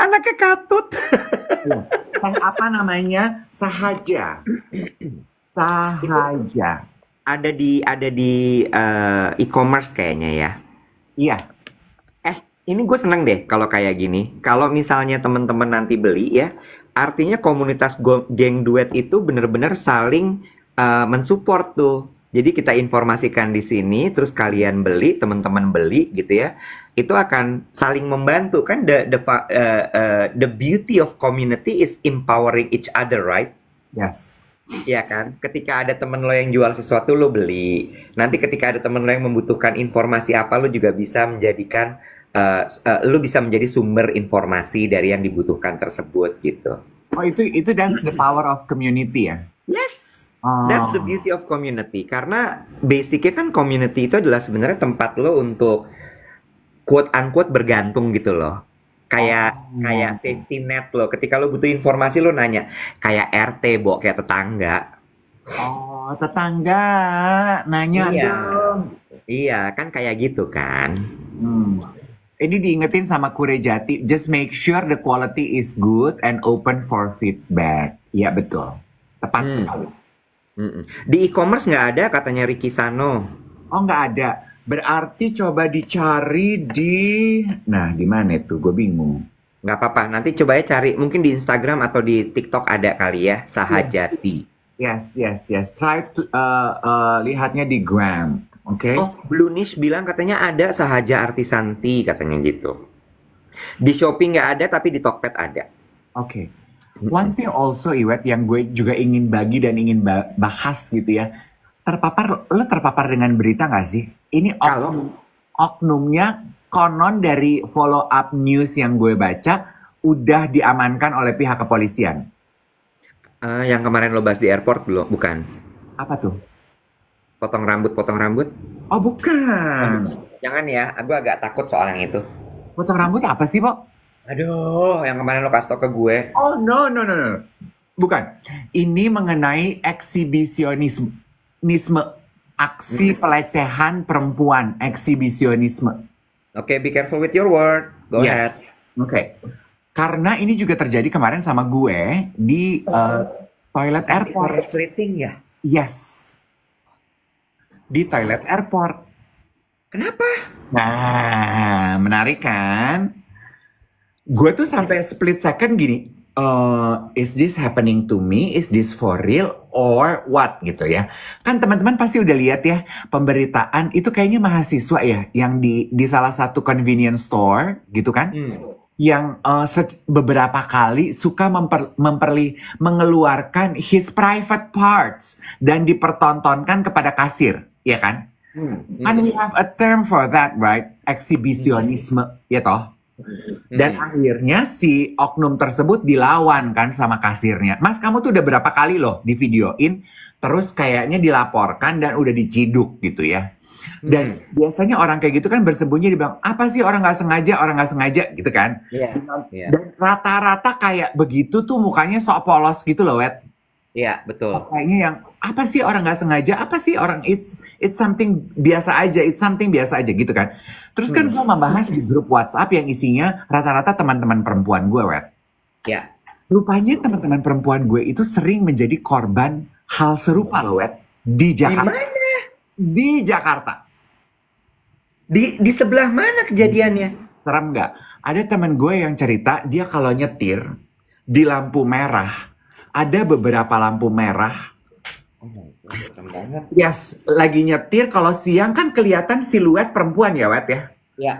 anaknya katut. Teh apa namanya? Sahaja. Sahaja. Ada di e-commerce kayaknya ya. Iya. Ini gue seneng deh kalau kayak gini. Kalau misalnya teman-teman nanti beli ya, artinya komunitas geng duet itu bener-bener saling mensupport tuh. Jadi kita informasikan di sini, terus kalian beli, teman-teman beli gitu ya. Itu akan saling membantu kan. The beauty of community is empowering each other, right? Yes. Iya kan? Ketika ada temen lo yang jual sesuatu, lo beli. Nanti ketika ada temen lo yang membutuhkan informasi apa, lo juga bisa menjadikan lo bisa menjadi sumber informasi dari yang dibutuhkan tersebut gitu. Oh itu that's the power of community ya. Yes, that's the beauty of community. Karena basicnya kan community itu adalah sebenarnya tempat lo untuk quote unquote bergantung gitu loh. Kayak safety net lo. Ketika lo butuh informasi lo nanya. Kayak RT, Bo, kayak tetangga. Oh, tetangga nanya Iya. dong. Iya, kan kayak gitu kan. Ini diingetin sama Kure Jati, just make sure the quality is good and open for feedback. Iya betul, tepat sekali. Di e-commerce nggak ada katanya Ricky Sano. Oh nggak ada, berarti coba dicari di, nah di mana itu? Gue bingung. Nggak apa-apa, nanti coba ya cari. Mungkin di Instagram atau di TikTok ada kali ya, Sahajati. Yes. Try to lihatnya di Gram. Oke. Oh, Blue Niche bilang katanya ada Sahaja Artisanti katanya gitu. Di Shopee nggak ada tapi di Tokped ada. Oke. One thing also, Iwet, yang gue juga ingin bagi dan ingin bahas gitu ya. Lo terpapar dengan berita nggak sih? Ini Kalau oknumnya konon dari follow up news yang gue baca udah diamankan oleh pihak kepolisian. yang kemarin lo bahas di airport belum? Bukan. Apa tuh? Potong rambut. Oh bukan. Jangan ya, aku agak takut soal yang itu. Potong rambut apa sih, Pok? Aduh, yang kemarin lo kasih tau ke gue. Oh no. Bukan. Ini mengenai eksibisionisme, aksi pelecehan perempuan, eksibisionisme. Oke, be careful with your word. Go Yes. ahead. Oke. Karena ini juga terjadi kemarin sama gue di toilet airport. Resleting ya? Yes. Di toilet airport. Kenapa? Nah, menarik kan? Gue tuh sampai split second gini, is this happening to me? Is this for real or what gitu ya? Kan teman-teman pasti udah lihat ya pemberitaan itu kayaknya mahasiswa ya yang di salah satu convenience store gitu kan? Yang beberapa kali suka mengeluarkan his private parts dan dipertontonkan kepada kasir, ya kan? Kan we have a term for that, right? Eksibisionisme, ya toh? Dan akhirnya si oknum tersebut dilawan kan sama kasirnya. Mas, kamu tuh udah berapa kali loh di videoin, terus kayaknya dilaporkan dan udah diciduk gitu ya. Dan biasanya orang kayak gitu kan bersembunyi dibilang, apa sih orang nggak sengaja gitu kan. Dan rata-rata kayak begitu tuh mukanya sok polos gitu loh, Wet. Iya, betul. Kayaknya yang apa sih orang nggak sengaja, apa sih orang it's something biasa aja, gitu kan. Terus kan gue membahas di grup WhatsApp yang isinya rata-rata teman-teman perempuan gue, Wet. Ya. Rupanya teman-teman perempuan gue itu sering menjadi korban hal serupa loh, Wet. Di Jakarta. Gimana? Di Jakarta. Di sebelah mana kejadiannya? Serem nggak? Ada teman gue yang cerita dia kalau nyetir di lampu merah, ada beberapa lampu merah. Oh my God, serem banget. Yes, lagi nyetir kalau siang kan kelihatan siluet perempuan ya, Wet ya. Ya.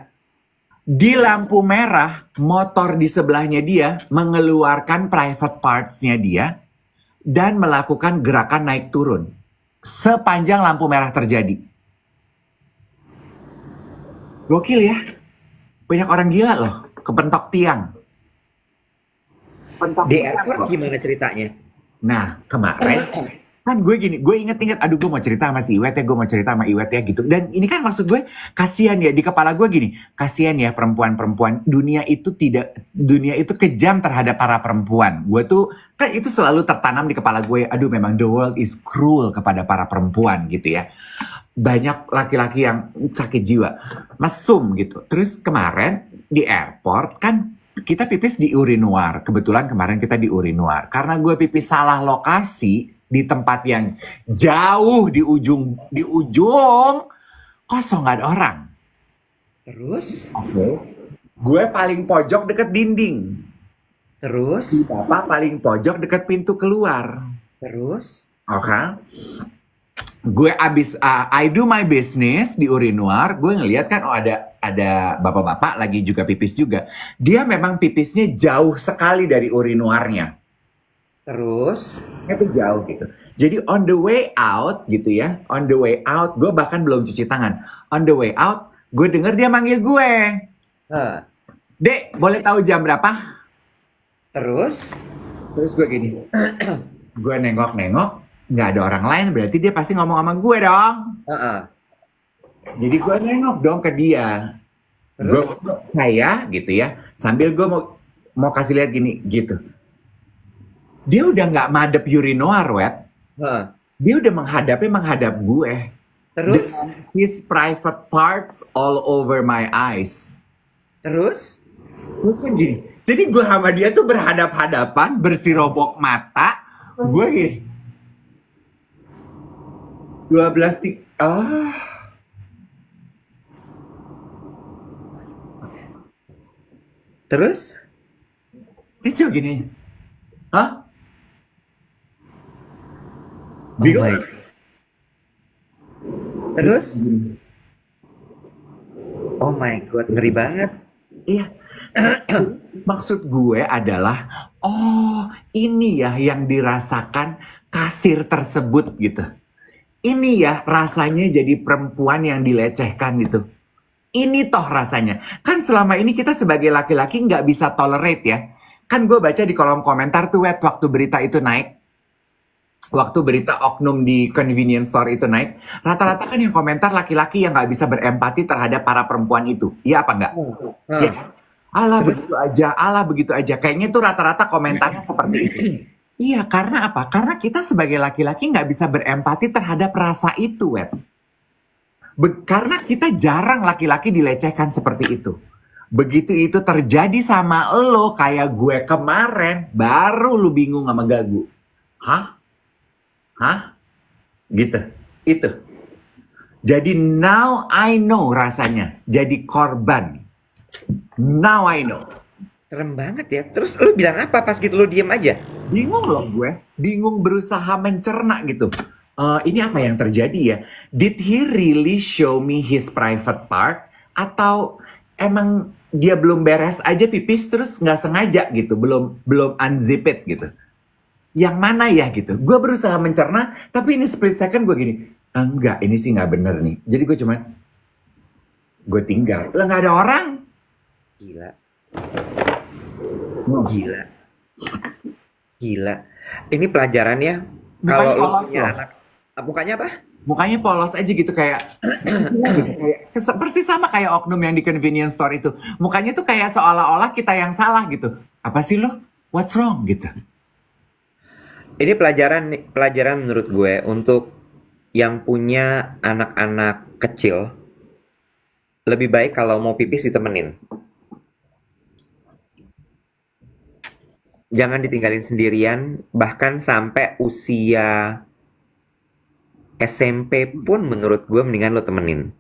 Di lampu merah, motor di sebelahnya dia mengeluarkan private parts-nya dia dan melakukan gerakan naik turun sepanjang lampu merah terjadi. Gokil ya. Banyak orang gila loh, kepentok tiang. Di airport gimana ceritanya? Nah, kemarin kan gue inget-inget, aduh gue mau cerita sama si Iwet ya, gitu. Dan ini kan maksud gue, kasihan ya, di kepala gue gini, kasihan ya perempuan-perempuan, dunia itu kejam terhadap para perempuan. Gue tuh, kan itu selalu tertanam di kepala gue, aduh memang the world is cruel kepada para perempuan gitu ya. Banyak laki-laki yang sakit jiwa, mesum gitu. Terus kemarin di airport kan, kita pipis di urinoir. Kebetulan kemarin kita di urinoir. Karena gue pipis salah lokasi di tempat yang jauh di ujung kosong, nggak ada orang. Terus? Gue paling pojok deket dinding. Terus? Bapak paling pojok deket pintu keluar. Terus? Oke. Gue abis I do my business di urinoir, gue ngeliat kan ada bapak-bapak lagi juga pipis juga. Dia memang pipisnya jauh sekali dari urinoirnya. Terus? Itu jauh gitu. Jadi on the way out gitu ya, gue bahkan belum cuci tangan. On the way out, gue denger dia manggil gue. Dek, boleh tahu jam berapa? Terus gue gini, gue nengok-nengok, nggak ada orang lain, berarti dia pasti ngomong sama gue dong. Jadi gue nengok dong ke dia. Gue saya gitu ya, sambil gue mau kasih lihat gini gitu. Dia udah nggak madep urinoir, Wet. Dia udah menghadap gue. Terus? Dengan his private parts all over my eyes. Terus? Gue kan gini. Jadi gue sama dia tuh berhadap-hadapan, bersirobok mata. Gue gini. 12 tik. Terus? Dia cuma gini. Hah? Oh my. Terus, oh my god, ngeri banget. Iya. Maksud gue adalah, oh ini ya yang dirasakan kasir tersebut gitu. Ini ya rasanya jadi perempuan yang dilecehkan gitu. Ini toh rasanya. Kan selama ini kita sebagai laki-laki nggak bisa tolerate ya. Kan gue baca di kolom komentar tuh waktu berita itu naik. Waktu berita oknum di convenience store itu naik. Rata-rata kan yang komentar laki-laki yang nggak bisa berempati terhadap para perempuan itu. Iya apa nggak? Ya. Allah begitu aja, Allah begitu aja. Kayaknya tuh rata-rata komentarnya seperti itu. Iya, karena apa? Karena kita sebagai laki-laki nggak bisa berempati terhadap rasa itu, Wet. Karena kita jarang laki-laki dilecehkan seperti itu. Begitu itu terjadi sama lo kayak gue kemarin, baru lu bingung sama gagu. Hah? Hah? Gitu. Itu. Jadi now I know rasanya. Jadi korban. Now I know. Serem banget ya. Terus lu bilang apa pas gitu, lu diem aja? Bingung loh gue. Bingung berusaha mencerna gitu. Ini apa yang terjadi ya? Did he really show me his private part? Atau emang dia belum beres aja pipis terus nggak sengaja gitu? Belum unzip it gitu. Yang mana ya gitu? Gue berusaha mencerna, tapi ini split second gue gini. Enggak, ini sih nggak bener nih. Jadi gue cuman, gue tinggal. Lah nggak ada orang. Gila. Gila. Gila. Ini pelajarannya kalau lu punya anak. Mukanya apa? Mukanya polos aja gitu kayak persis sama kayak oknum yang di convenience store itu. Mukanya tuh kayak seolah-olah kita yang salah gitu. Apa sih lo? What's wrong gitu. Ini pelajaran menurut gue untuk yang punya anak-anak kecil. Lebih baik kalau mau pipis ditemenin. Jangan ditinggalin sendirian, bahkan sampai usia SMP pun menurut gue mendingan lo temenin.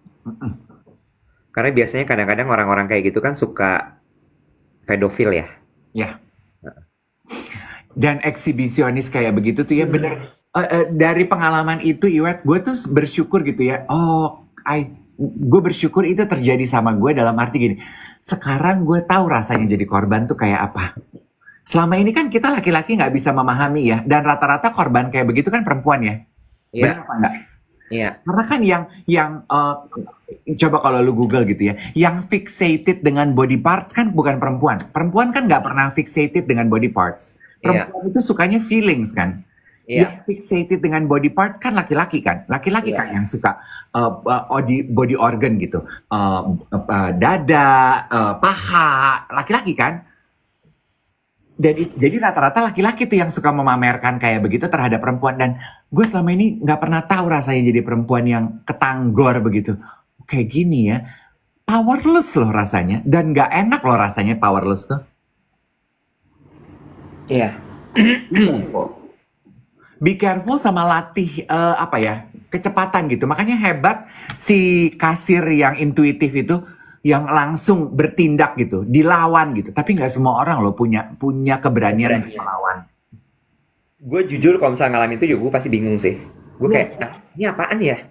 Karena biasanya kadang-kadang orang-orang kayak gitu kan suka pedofil ya. Ya. Dan eksibisionis kayak begitu tuh ya bener. Dari pengalaman itu Iwet, gue tuh bersyukur gitu ya. Gue bersyukur itu terjadi sama gue dalam arti gini. Sekarang gue tahu rasanya jadi korban tuh kayak apa. Selama ini kan kita laki-laki nggak bisa memahami ya. Dan rata-rata korban kayak begitu kan perempuan ya. Iya. Benar apa enggak? Iya. Karena kan yang coba kalau lu Google gitu ya, yang fixated dengan body parts kan bukan perempuan. Perempuan kan nggak pernah fixated dengan body parts. Perempuan itu sukanya feelings kan. Yang fixated dengan body parts kan laki-laki kan. Laki-laki kan yang suka body organ gitu. Dada, paha, laki-laki kan. Jadi rata-rata laki-laki tuh yang suka memamerkan kayak begitu terhadap perempuan. Dan gue selama ini nggak pernah tahu rasanya jadi perempuan yang ketanggor begitu. Kayak gini ya, powerless loh rasanya. Dan nggak enak loh rasanya powerless tuh. Iya. Be careful sama latih kecepatan gitu. Makanya hebat si kasir yang intuitif itu, yang langsung bertindak gitu, dilawan gitu. Tapi nggak semua orang loh punya keberanian untuk melawan. Gue jujur kalau misalnya ngalamin itu juga gue pasti bingung sih. Gue kayak, ini apaan ya?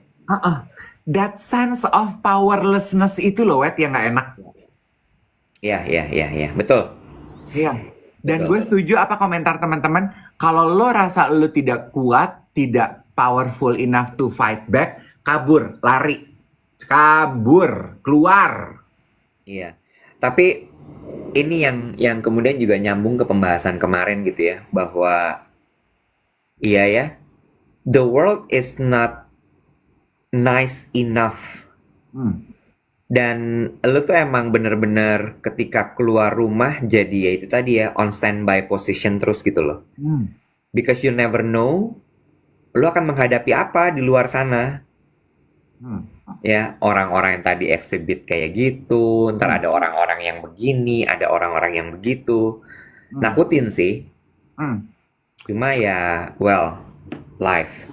That sense of powerlessness itu loh, Wet, yang nggak enak. Iya, betul. Iya. Dan gue setuju apa komentar teman-teman. Kalau lo rasa lo tidak kuat, tidak powerful enough to fight back, kabur, lari. Kabur, keluar. Iya. Tapi ini yang kemudian juga nyambung ke pembahasan kemarin gitu ya, bahwa iya ya, the world is not nice enough. Dan lu tuh emang bener-bener ketika keluar rumah jadi ya itu tadi ya, on standby position terus gitu loh. Because you never know lu akan menghadapi apa di luar sana. Ya, orang-orang yang tadi exhibit kayak gitu, ntar ada orang-orang yang begini, ada orang-orang yang begitu. Nakutin sih. Cuma ya, well, life.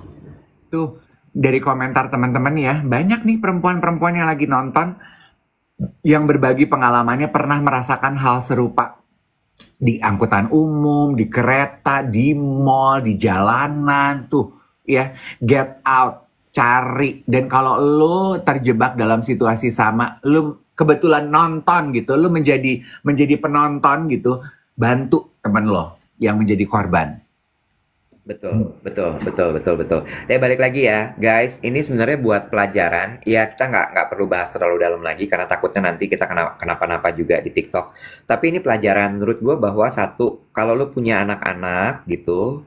Tuh, dari komentar teman-teman ya, banyak nih perempuan-perempuan yang lagi nonton yang berbagi pengalamannya pernah merasakan hal serupa di angkutan umum, di kereta, di mall, di jalanan tuh ya, get out. cari, dan kalau lo terjebak dalam situasi sama, lo kebetulan nonton gitu, lo menjadi penonton gitu, bantu temen lo yang menjadi korban. Betul, betul, betul, betul, betul. Tapi balik lagi ya, guys. Ini sebenarnya buat pelajaran. Ya, kita nggak perlu bahas terlalu dalam lagi karena takutnya nanti kita kenapa-napa juga di TikTok. Tapi ini pelajaran menurut gue bahwa satu, kalau lu punya anak-anak gitu,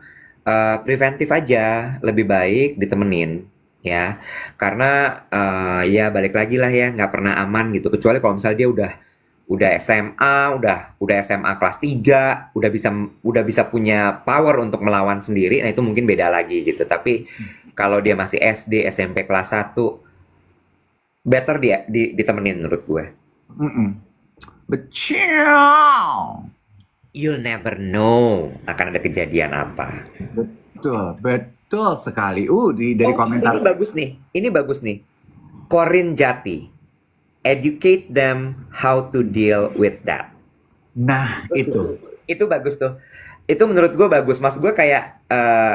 preventif aja, lebih baik ditemenin, ya. Karena ya balik lagi lah ya, nggak pernah aman gitu. Kecuali kalau misalnya dia udah SMA, udah SMA kelas 3, udah bisa punya power untuk melawan sendiri. Nah, itu mungkin beda lagi gitu. Tapi kalau dia masih SD, SMP kelas 1, better dia ditemenin menurut gue. Mm-mm. Betul. You'll never know akan ada kejadian apa. Betul, betul sekali. Dari Oh, komentar. ini bagus nih. Ini bagus nih. Corin Jati. Educate them how to deal with that. Nah, itu. Itu bagus tuh. Itu menurut gue bagus. Mas gue kayak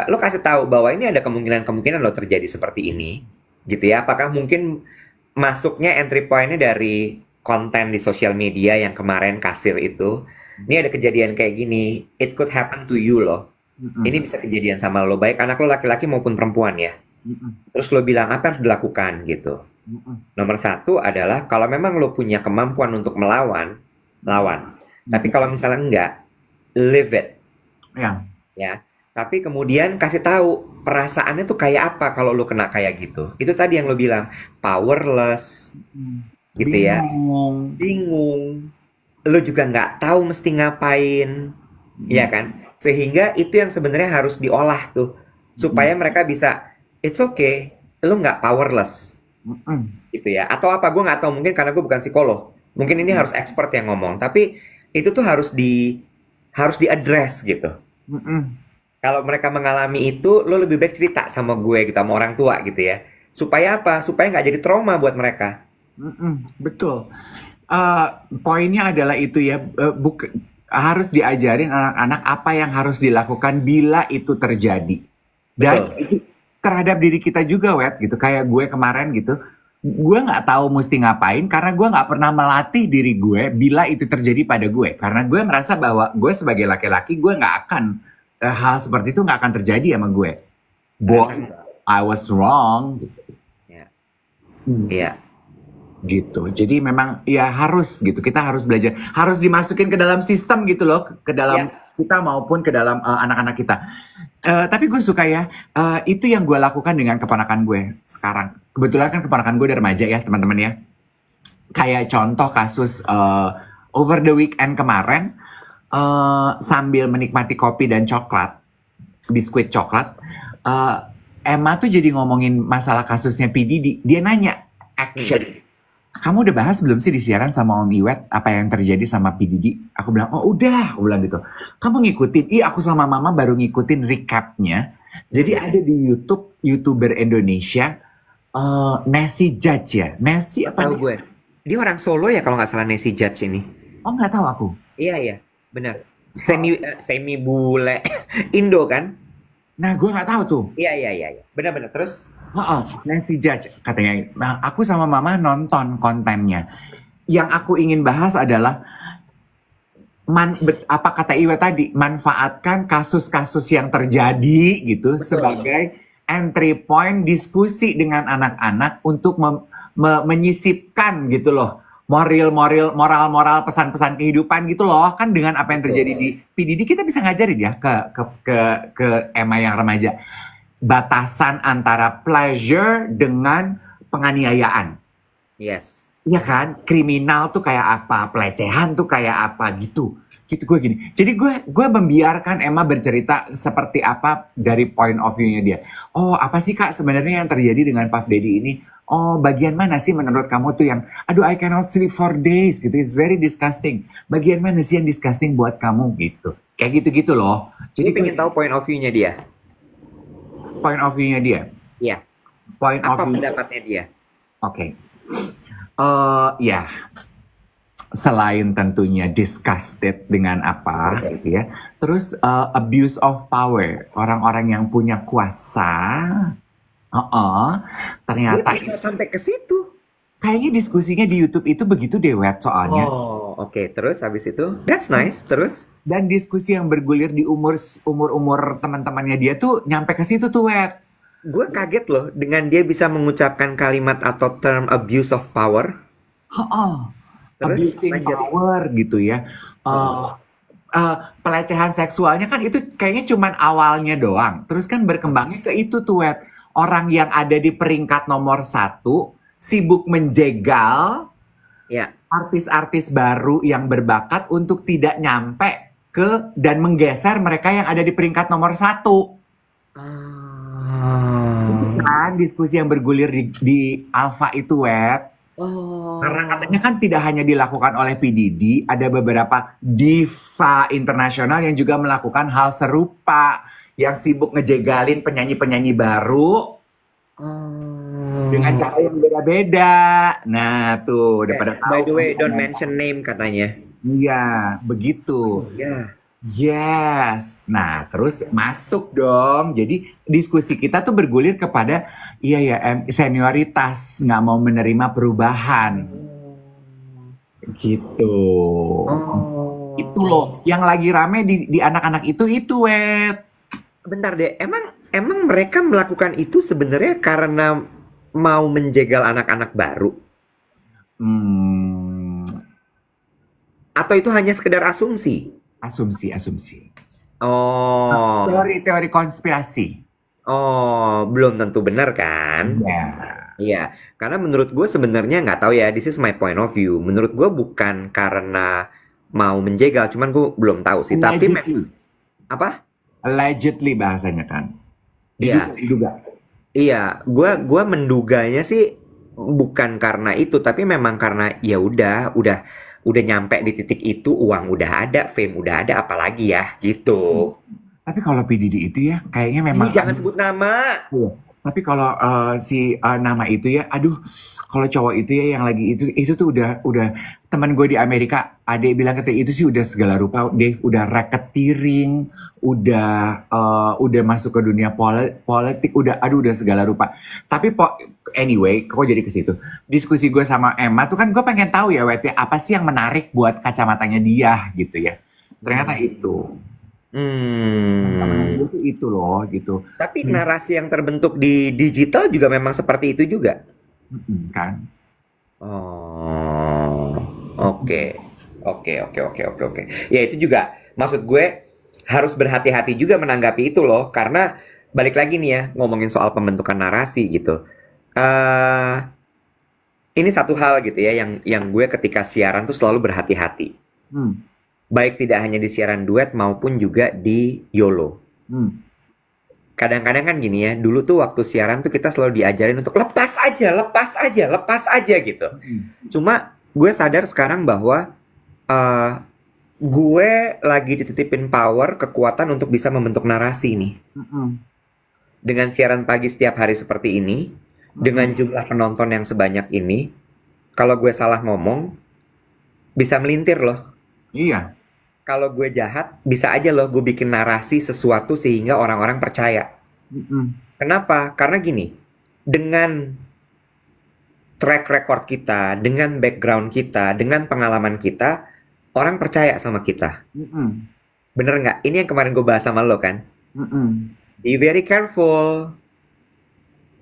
lo kasih tahu bahwa ini ada kemungkinan lo terjadi seperti ini, gitu ya. Apakah mungkin masuknya entry point-nya dari konten di sosial media yang kemarin kasir itu? Ini ada kejadian kayak gini. It could happen to you loh. Mm-mm. Ini bisa kejadian sama lo, baik anak lo laki-laki maupun perempuan ya. Mm-mm. Terus lo bilang apa yang harus dilakukan gitu. Mm-mm. Nomor satu adalah kalau memang lo punya kemampuan untuk melawan, lawan. Tapi kalau misalnya enggak, live it, Ya. ya. Tapi kemudian kasih tahu perasaannya tuh kayak apa kalau lo kena kayak gitu. Itu tadi yang lo bilang, powerless, gitu ya. Bingung. Bingung. Lo juga nggak tahu mesti ngapain, ya kan? Sehingga itu yang sebenarnya harus diolah tuh, supaya mereka bisa, it's okay, lo nggak powerless. Mm-mm. Gitu ya, atau apa, gue nggak tahu, mungkin karena gue bukan psikolog, mungkin ini harus expert yang ngomong, tapi itu tuh harus di-address gitu. Mm-mm. Kalau mereka mengalami itu, lo lebih baik cerita sama gue gitu, sama orang tua gitu ya, supaya apa, supaya nggak jadi trauma buat mereka. Mm-mm. Betul. Poinnya adalah itu ya, harus diajarin anak-anak apa yang harus dilakukan bila itu terjadi. Dan Betul. itu terhadap diri kita juga, Wet, gitu. Kayak gue kemarin gitu, gue nggak tahu mesti ngapain karena gue nggak pernah melatih diri gue bila itu terjadi pada gue. Karena gue merasa bahwa gue sebagai laki-laki, gue nggak akan, hal seperti itu nggak akan terjadi sama gue. Boy, I was wrong. Ya, Hmm. iya, Gitu. Jadi memang ya harus gitu. Kita harus belajar, harus dimasukin ke dalam sistem gitu loh, ke dalam Yes. kita maupun ke dalam anak-anak kita. Tapi gue suka ya, itu yang gue lakukan dengan keponakan gue sekarang. Kebetulan kan keponakan gue udah remaja ya teman-teman ya. Kayak contoh kasus over the weekend kemarin, sambil menikmati kopi dan coklat, biskuit coklat, Emma tuh jadi ngomongin masalah kasusnya P. Diddy. Dia nanya, action. Kamu udah bahas belum sih di siaran sama Om Iwet apa yang terjadi sama P. Diddy? Aku bilang, oh udah. Aku bilang gitu. Kamu ngikutin? Iya, aku sama Mama baru ngikutin recapnya. Jadi ada di YouTube, YouTuber Indonesia, Nancy Judge ya. Nancy apa Tahu nih? gue. Dia orang Solo ya kalau nggak salah, Nancy Judge ini. Oh nggak tahu aku. Iya, iya, benar. Semi bule Indo kan? Nah gue nggak tahu tuh. Iya, iya, iya, iya. Benar-benar. Terus Nancy Judge katanya. Nah, aku sama Mama nonton kontennya. Yang aku ingin bahas adalah apa kata Iwe tadi, manfaatkan kasus-kasus yang terjadi gitu betul. sebagai entry point diskusi dengan anak-anak untuk menyisipkan gitu loh moral pesan-pesan kehidupan gitu loh, kan dengan apa yang terjadi di P. Diddy kita bisa ngajarin ya ke Emma yang remaja batasan antara pleasure dengan penganiayaan. Yes. Iya kan, kriminal tuh kayak apa, pelecehan tuh kayak apa gitu. Gitu gue gini. Jadi gue membiarkan Emma bercerita seperti apa dari point of view-nya dia. Oh, apa sih Kak sebenarnya yang terjadi dengan Puff Daddy ini? Oh, bagian mana sih menurut kamu tuh yang aduh I cannot sleep for days gitu. It's very disgusting. Bagian mana sih yang disgusting buat kamu gitu. Kayak gitu-gitu loh. Jadi Jadi pengen tahu point of view-nya dia. point of view-nya dia. Iya. Point of Apa view. pendapatnya dia? Oke. Ya, selain tentunya disgusted dengan apa gitu ya. Terus abuse of power, orang-orang yang punya kuasa Heeh. Dia Ternyata bisa sampai ke situ. kayaknya diskusinya di YouTube itu begitu deh, Wet, soalnya. Oh, oke. Terus habis itu, that's nice. Terus, Dan diskusi yang bergulir di umur teman-temannya dia tuh nyampe ke situ tuh, Wet. gue kaget loh dengan dia bisa mengucapkan kalimat atau term abuse of power. Heeh. Terus Abusing lanjut. power gitu ya. Eh, Oh, eh, Pelecehan seksualnya kan itu kayaknya cuman awalnya doang. Terus kan berkembangnya ke itu tuh, Wet. Orang yang ada di peringkat nomor satu sibuk menjegal ya. artis-artis baru yang berbakat untuk tidak nyampe ke dan menggeser mereka yang ada di peringkat nomor satu. Itu Oh. kan diskusi yang bergulir di Alpha itu, Wet. Karena katanya Oh. kan tidak hanya dilakukan oleh P. Diddy, ada beberapa diva internasional yang juga melakukan hal serupa, yang sibuk ngejegalin penyanyi-penyanyi baru dengan Oh. cara yang beda-beda. Nah, tuh udah Eh, pada by tahu the kan way, don't ceritanya. mention name katanya. Iya, begitu. Oh ya. Yes. Nah, terus masuk dong. Jadi diskusi kita tuh bergulir kepada iya ya senioritas nggak mau menerima perubahan gitu. Itu Oh. loh yang lagi rame di anak-anak itu Wet. Bentar deh, emang mereka melakukan itu sebenarnya karena mau menjegal anak-anak baru? Hmm, Atau itu hanya sekedar asumsi? asumsi. Oh. Teori-teori konspirasi. Oh, belum tentu benar kan? Ya. Iya, karena menurut gue sebenarnya nggak tahu ya, this is my point of view. Menurut gue bukan karena mau menjegal, cuman gue belum tahu sih. Tapi Allegedly. apa? Allegedly bahasanya kan. Iya, Diduga. iya. Gua menduganya sih bukan karena itu, tapi memang karena ya udah nyampe di titik itu, uang udah ada, fame udah ada, apalagi ya gitu. Tapi kalau PDD itu ya kayaknya memang Ih, jangan sebut nama. iya. Tapi kalau nama itu ya, aduh, kalau cowok itu ya yang lagi itu tuh udah teman gue di Amerika, adek bilang kata itu sih udah segala rupa, Dave udah racketeering, udah masuk ke dunia politik, udah segala rupa. Tapi anyway, kok jadi ke situ. Diskusi gue sama Emma tuh kan gue pengen tahu ya, Wet, ya, apa sih yang menarik buat kacamatanya dia gitu ya. Ternyata itu. Hmm. Itu loh gitu. Tapi narasi yang terbentuk di digital juga memang seperti itu juga. Kan. Oh, oke. Oke. Ya itu juga maksud gue harus berhati-hati juga menanggapi itu loh, karena balik lagi nih ya ngomongin soal pembentukan narasi gitu. eh ini satu hal gitu ya yang gue ketika siaran tuh selalu berhati-hati. Hmm. Baik tidak hanya di siaran duet maupun juga di YOLO. Hmm. Kadang-kadang kan gini ya, dulu tuh waktu siaran tuh kita selalu diajarin untuk lepas aja gitu. Cuma gue sadar sekarang bahwa eh, gue lagi dititipin power, kekuatan untuk bisa membentuk narasi nih. Mm-mm. Dengan siaran pagi setiap hari seperti ini, dengan jumlah penonton yang sebanyak ini, kalau gue salah ngomong, bisa melintir loh. Iya. Kalau gue jahat, bisa aja loh gue bikin narasi sesuatu sehingga orang-orang percaya. Mm-mm. Kenapa? Karena gini, dengan track record kita, dengan background kita, dengan pengalaman kita, orang percaya sama kita. Mm-mm. Bener nggak? Ini yang kemarin gue bahas sama lo kan? Mm-mm. Be very careful.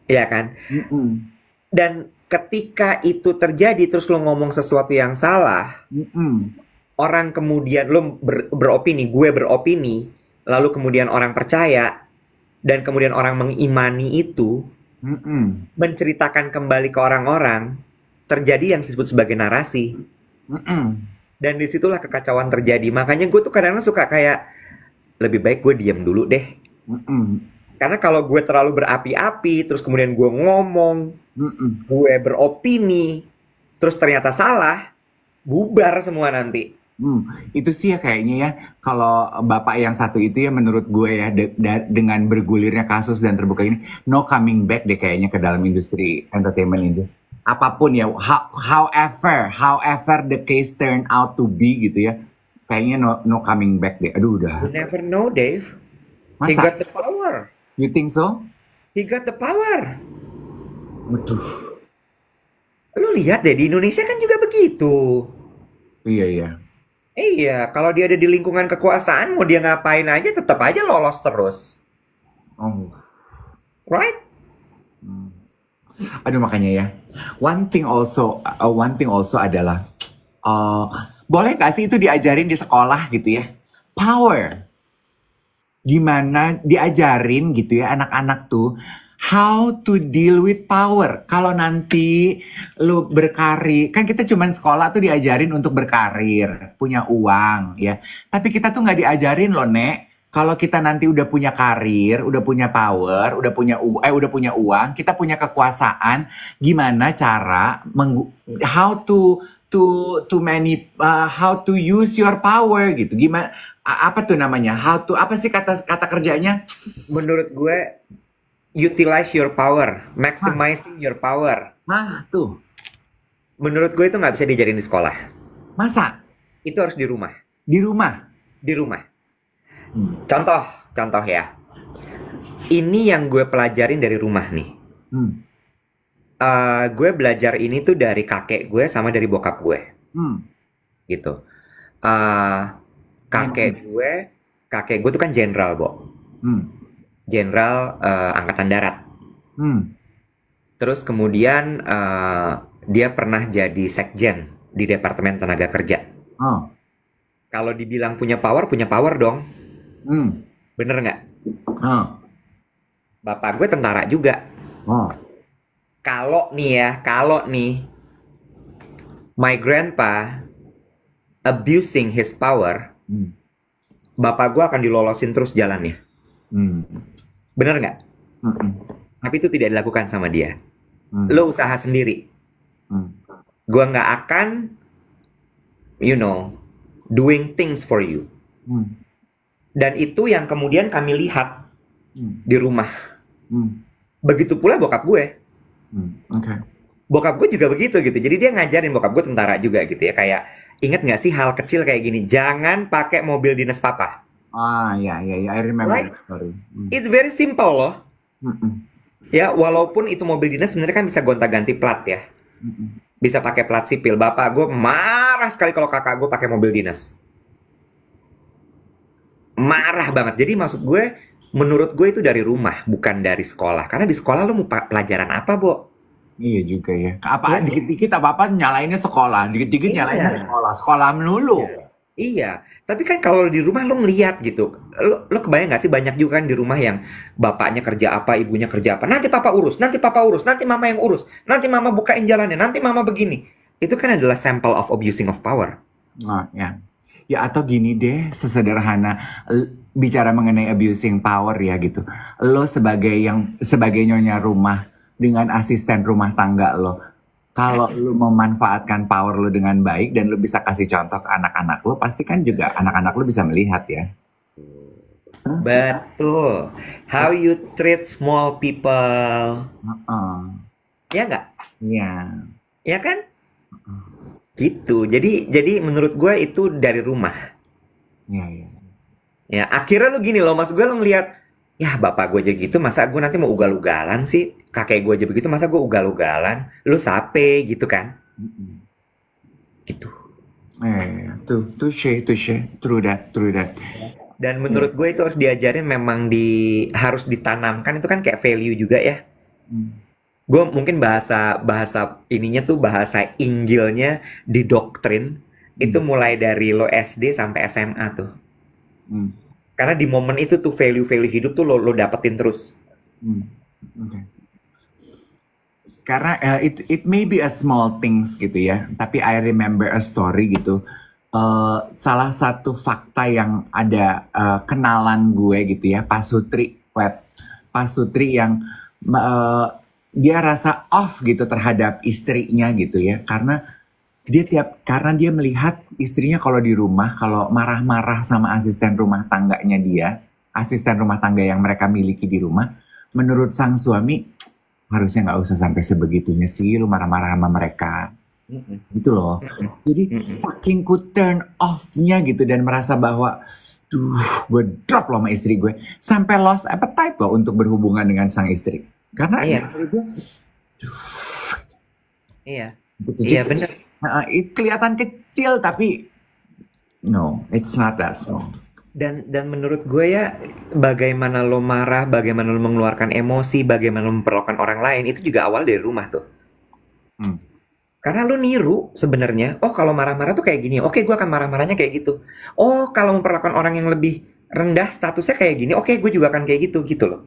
Iya kan? Mm-mm. Dan ketika itu terjadi, terus lo ngomong sesuatu yang salah, Mm-mm. orang kemudian lo beropini, gue beropini, lalu kemudian orang percaya, dan kemudian orang mengimani itu, Mm-mm. menceritakan kembali ke orang-orang, terjadi yang disebut sebagai narasi. Mm-mm. Dan disitulah kekacauan terjadi. Makanya gue tuh kadang-kadang suka kayak, lebih baik gue diem dulu deh. Mm-mm. Karena kalau gue terlalu berapi-api, terus kemudian gue ngomong, Mm-mm. gue beropini, terus ternyata salah, bubar semua nanti. Itu sih ya kayaknya ya kalau bapak yang satu itu ya menurut gue ya dengan bergulirnya kasus dan terbuka ini no coming back deh kayaknya ke dalam industri entertainment itu apapun ya however the case turn out to be gitu ya kayaknya no coming back deh aduh udah You never know, Dave. He masa got the power. you think so He got the power. Waduh. Lu lihat deh di Indonesia kan juga begitu. Iya, iya. Iya, kalau dia ada di lingkungan kekuasaan, mau dia ngapain aja tetap aja lolos terus. Oh. Right? Aduh, makanya ya. One thing also adalah, uh, boleh gak sih itu diajarin di sekolah gitu ya? Power. Gimana diajarin gitu ya anak-anak tuh how to deal with power. Kalau nanti lu berkarir, kan kita cuman sekolah tuh diajarin untuk berkarir, punya uang ya. Tapi kita tuh nggak diajarin loh, Nek. Kalau kita nanti udah punya karir, udah punya power, udah punya uang, kita punya kekuasaan, gimana cara how to use your power gitu. Gimana apa tuh namanya? Apa sih kata kerjanya? Menurut gue, utilize your power, maximizing your power. Tuh. Menurut gue itu nggak bisa diajarin di sekolah. Masa? Itu harus di rumah. Di rumah? Di rumah. Contoh ya. Ini yang gue pelajarin dari rumah nih. Gue belajar ini tuh dari kakek gue sama dari bokap gue. Gitu. Kakek gue tuh kan jenderal, Bo. Jenderal Angkatan Darat. Terus kemudian dia pernah jadi sekjen di Departemen Tenaga Kerja. Kalau dibilang punya power dong. Bener nggak? Bapak gue tentara juga. Kalau nih my grandpa abusing his power, bapak gue akan dilolosin terus jalannya. Bener nggak? Tapi itu tidak dilakukan sama dia. Lo usaha sendiri. Gue nggak akan, doing things for you. Dan itu yang kemudian kami lihat di rumah. Begitu pula bokap gue. Bokap gue juga begitu gitu. Jadi dia ngajarin, bokap gue tentara juga gitu ya. Kayak, inget nggak sih hal kecil kayak gini? Jangan pakai mobil dinas papa. Ya, I remember that story. It's very simple loh. Ya, walaupun itu mobil dinas sebenarnya kan bisa gonta-ganti plat ya. Bisa pakai plat sipil. Bapak gue marah sekali kalau kakak gue pakai mobil dinas. Marah banget. Jadi maksud gue, menurut gue itu dari rumah, bukan dari sekolah. Karena di sekolah lo mau pelajaran apa, Bo? Iya juga ya. Dikit-dikit apa nyalainnya sekolah, dikit-dikit nyalainnya sekolah melulu. Iya, tapi kan kalau di rumah lo ngeliat gitu, lo kebayang gak sih banyak juga kan di rumah yang bapaknya kerja apa, ibunya kerja apa. Nanti papa urus, nanti mama yang urus, nanti mama bukain jalannya, nanti mama begini. Itu kan adalah sample of abusing of power. Ya. Ya atau gini deh, sesederhana bicara mengenai abusing power ya gitu. Lo sebagai nyonya rumah dengan asisten rumah tangga lo, kalau lo memanfaatkan power lo dengan baik dan lo bisa kasih contoh ke anak-anak lo, pasti kan juga anak-anak lo bisa melihat ya. Betul. How you treat small people. Ya nggak? Iya. Ya kan? Gitu. Jadi menurut gue itu dari rumah. Iya. Ya, akhirnya lo gini loh, mas gue lo ngeliat, ya bapak gue aja gitu, masa gue nanti mau ugal-ugalan sih? Kakek gue aja begitu, masa gue ugal-ugalan? Lo sape gitu kan? Gitu. Touche. True that. Dan menurut gue itu harus diajarin, memang harus ditanamkan, itu kan kayak value juga ya. Gue mungkin bahasa ininya tuh bahasa Inggilnya di doktrin itu mulai dari lo SD sampai SMA tuh. Karena di momen itu tuh value hidup tuh lo dapetin terus. Karena it may be a small things gitu ya, tapi I remember a story gitu. Salah satu fakta yang ada kenalan gue gitu ya, Pak Sutri yang dia rasa off gitu terhadap istrinya gitu ya, karena dia melihat istrinya kalau di rumah, kalau marah-marah sama asisten rumah tangganya dia, asisten rumah tangga yang mereka miliki di rumah, menurut sang suami harusnya nggak usah sampai sebegitunya sih lu marah-marah sama mereka. Gitu loh. Jadi saking ku turn off-nya gitu dan merasa bahwa gue drop loh sama istri gue. Sampai lost appetite loh untuk berhubungan dengan sang istri. Karena Iya, istri gue iya, gitu. iya Jadi, bener. kelihatan kecil tapi no, it's not that small. Dan menurut gue ya, bagaimana lo marah, bagaimana lo mengeluarkan emosi, bagaimana lo memperlakukan orang lain, itu juga awal dari rumah tuh. Hmm. Karena lo niru sebenarnya, oh kalau marah-marah tuh kayak gini, oke gue akan marah-marahnya kayak gitu. Oh kalau memperlakukan orang yang lebih rendah statusnya kayak gini, oke gue juga akan kayak gitu, gitu loh.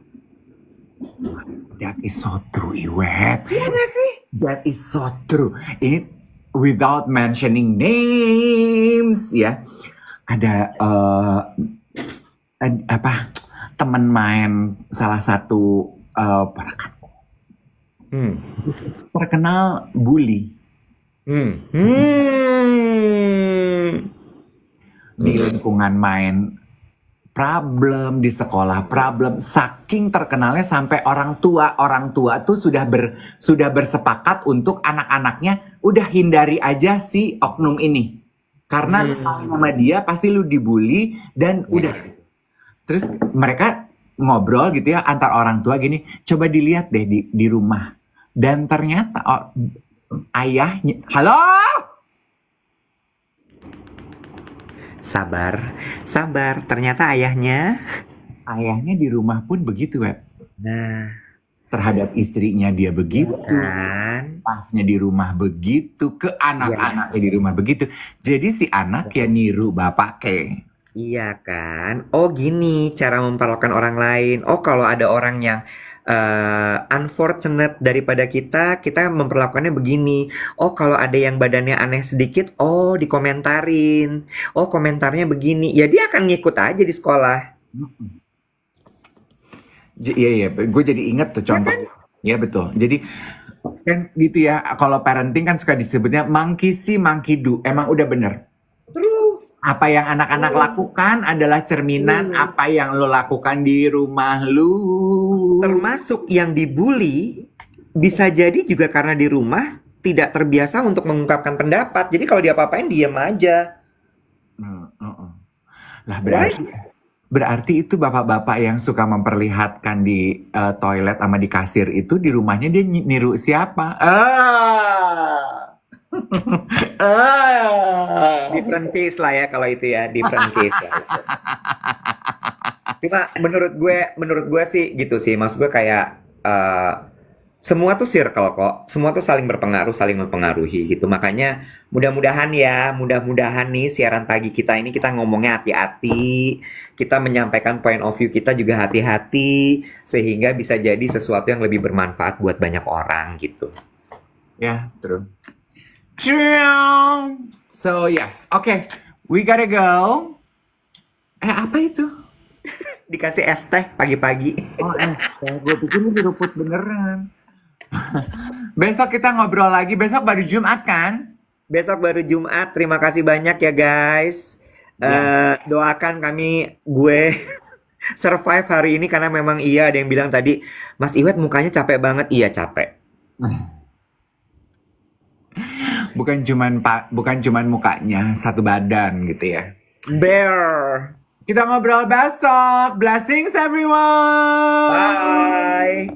That is so true, Iwet. Iya gak sih? That is so true. Ini without mentioning names ya. Ada apa teman main salah satu Hmm. terkenal bully Hmm. Hmm. di lingkungan main, problem di sekolah, problem saking terkenalnya sampai orang tua tuh sudah bersepakat untuk anak-anaknya udah hindari aja si oknum ini karena lu tahu sama dia pasti lu dibully dan udah. Terus mereka ngobrol gitu ya antar orang tua gini, coba dilihat deh di rumah, dan ternyata ayahnya, halo, Sabar, sabar. Ternyata ayahnya. ayahnya di rumah pun begitu, Web. Nah, Terhadap istrinya dia begitu, kan? staffnya di rumah begitu, ke anak-anaknya di rumah begitu. Jadi si anak ya niru bapaknya. Iya kan? Oh gini cara memperlakukan orang lain. Oh kalau ada orang yang unfortunate daripada kita memperlakukannya begini. Oh kalau ada yang badannya aneh sedikit, oh dikomentarin. Oh komentarnya begini. Ya dia akan ngikut aja di sekolah. Iya, gue jadi inget tuh contoh. Iya betul. Jadi kan gitu ya, kalau parenting kan suka disebutnya monkey see, monkey do. Emang udah bener. True. Apa yang anak-anak lakukan adalah cerminan apa yang lo lakukan di rumah lu. Termasuk yang dibully bisa jadi juga karena di rumah tidak terbiasa untuk mengungkapkan pendapat. Jadi kalau dia apa-apain diam aja. Lah berarti itu bapak-bapak yang suka memperlihatkan di toilet sama di kasir itu di rumahnya dia niru siapa? Different case lah ya kalau itu ya, different case ya. Cuma menurut gue sih gitu sih. Maksud gue kayak semua tuh circle kok. Semua tuh saling berpengaruh, saling mempengaruhi gitu. Makanya mudah-mudahan nih siaran pagi kita ini kita ngomongnya hati-hati. Kita menyampaikan point of view kita juga hati-hati. Sehingga bisa jadi sesuatu yang lebih bermanfaat buat banyak orang gitu. Ya, true. So yes, okay, we gotta go. Apa itu? Dikasih es teh pagi-pagi. Oh, gue pikir ini diruput beneran. Besok kita ngobrol lagi. Besok baru Jumat kan? Besok baru Jumat. Terima kasih banyak ya guys. Doakan gue survive hari ini karena memang iya ada yang bilang tadi, Mas Iwet mukanya capek banget. Iya capek. Bukan cuman mukanya, satu badan gitu ya. Bear. Kita ngobrol besok. Blessings everyone. Bye.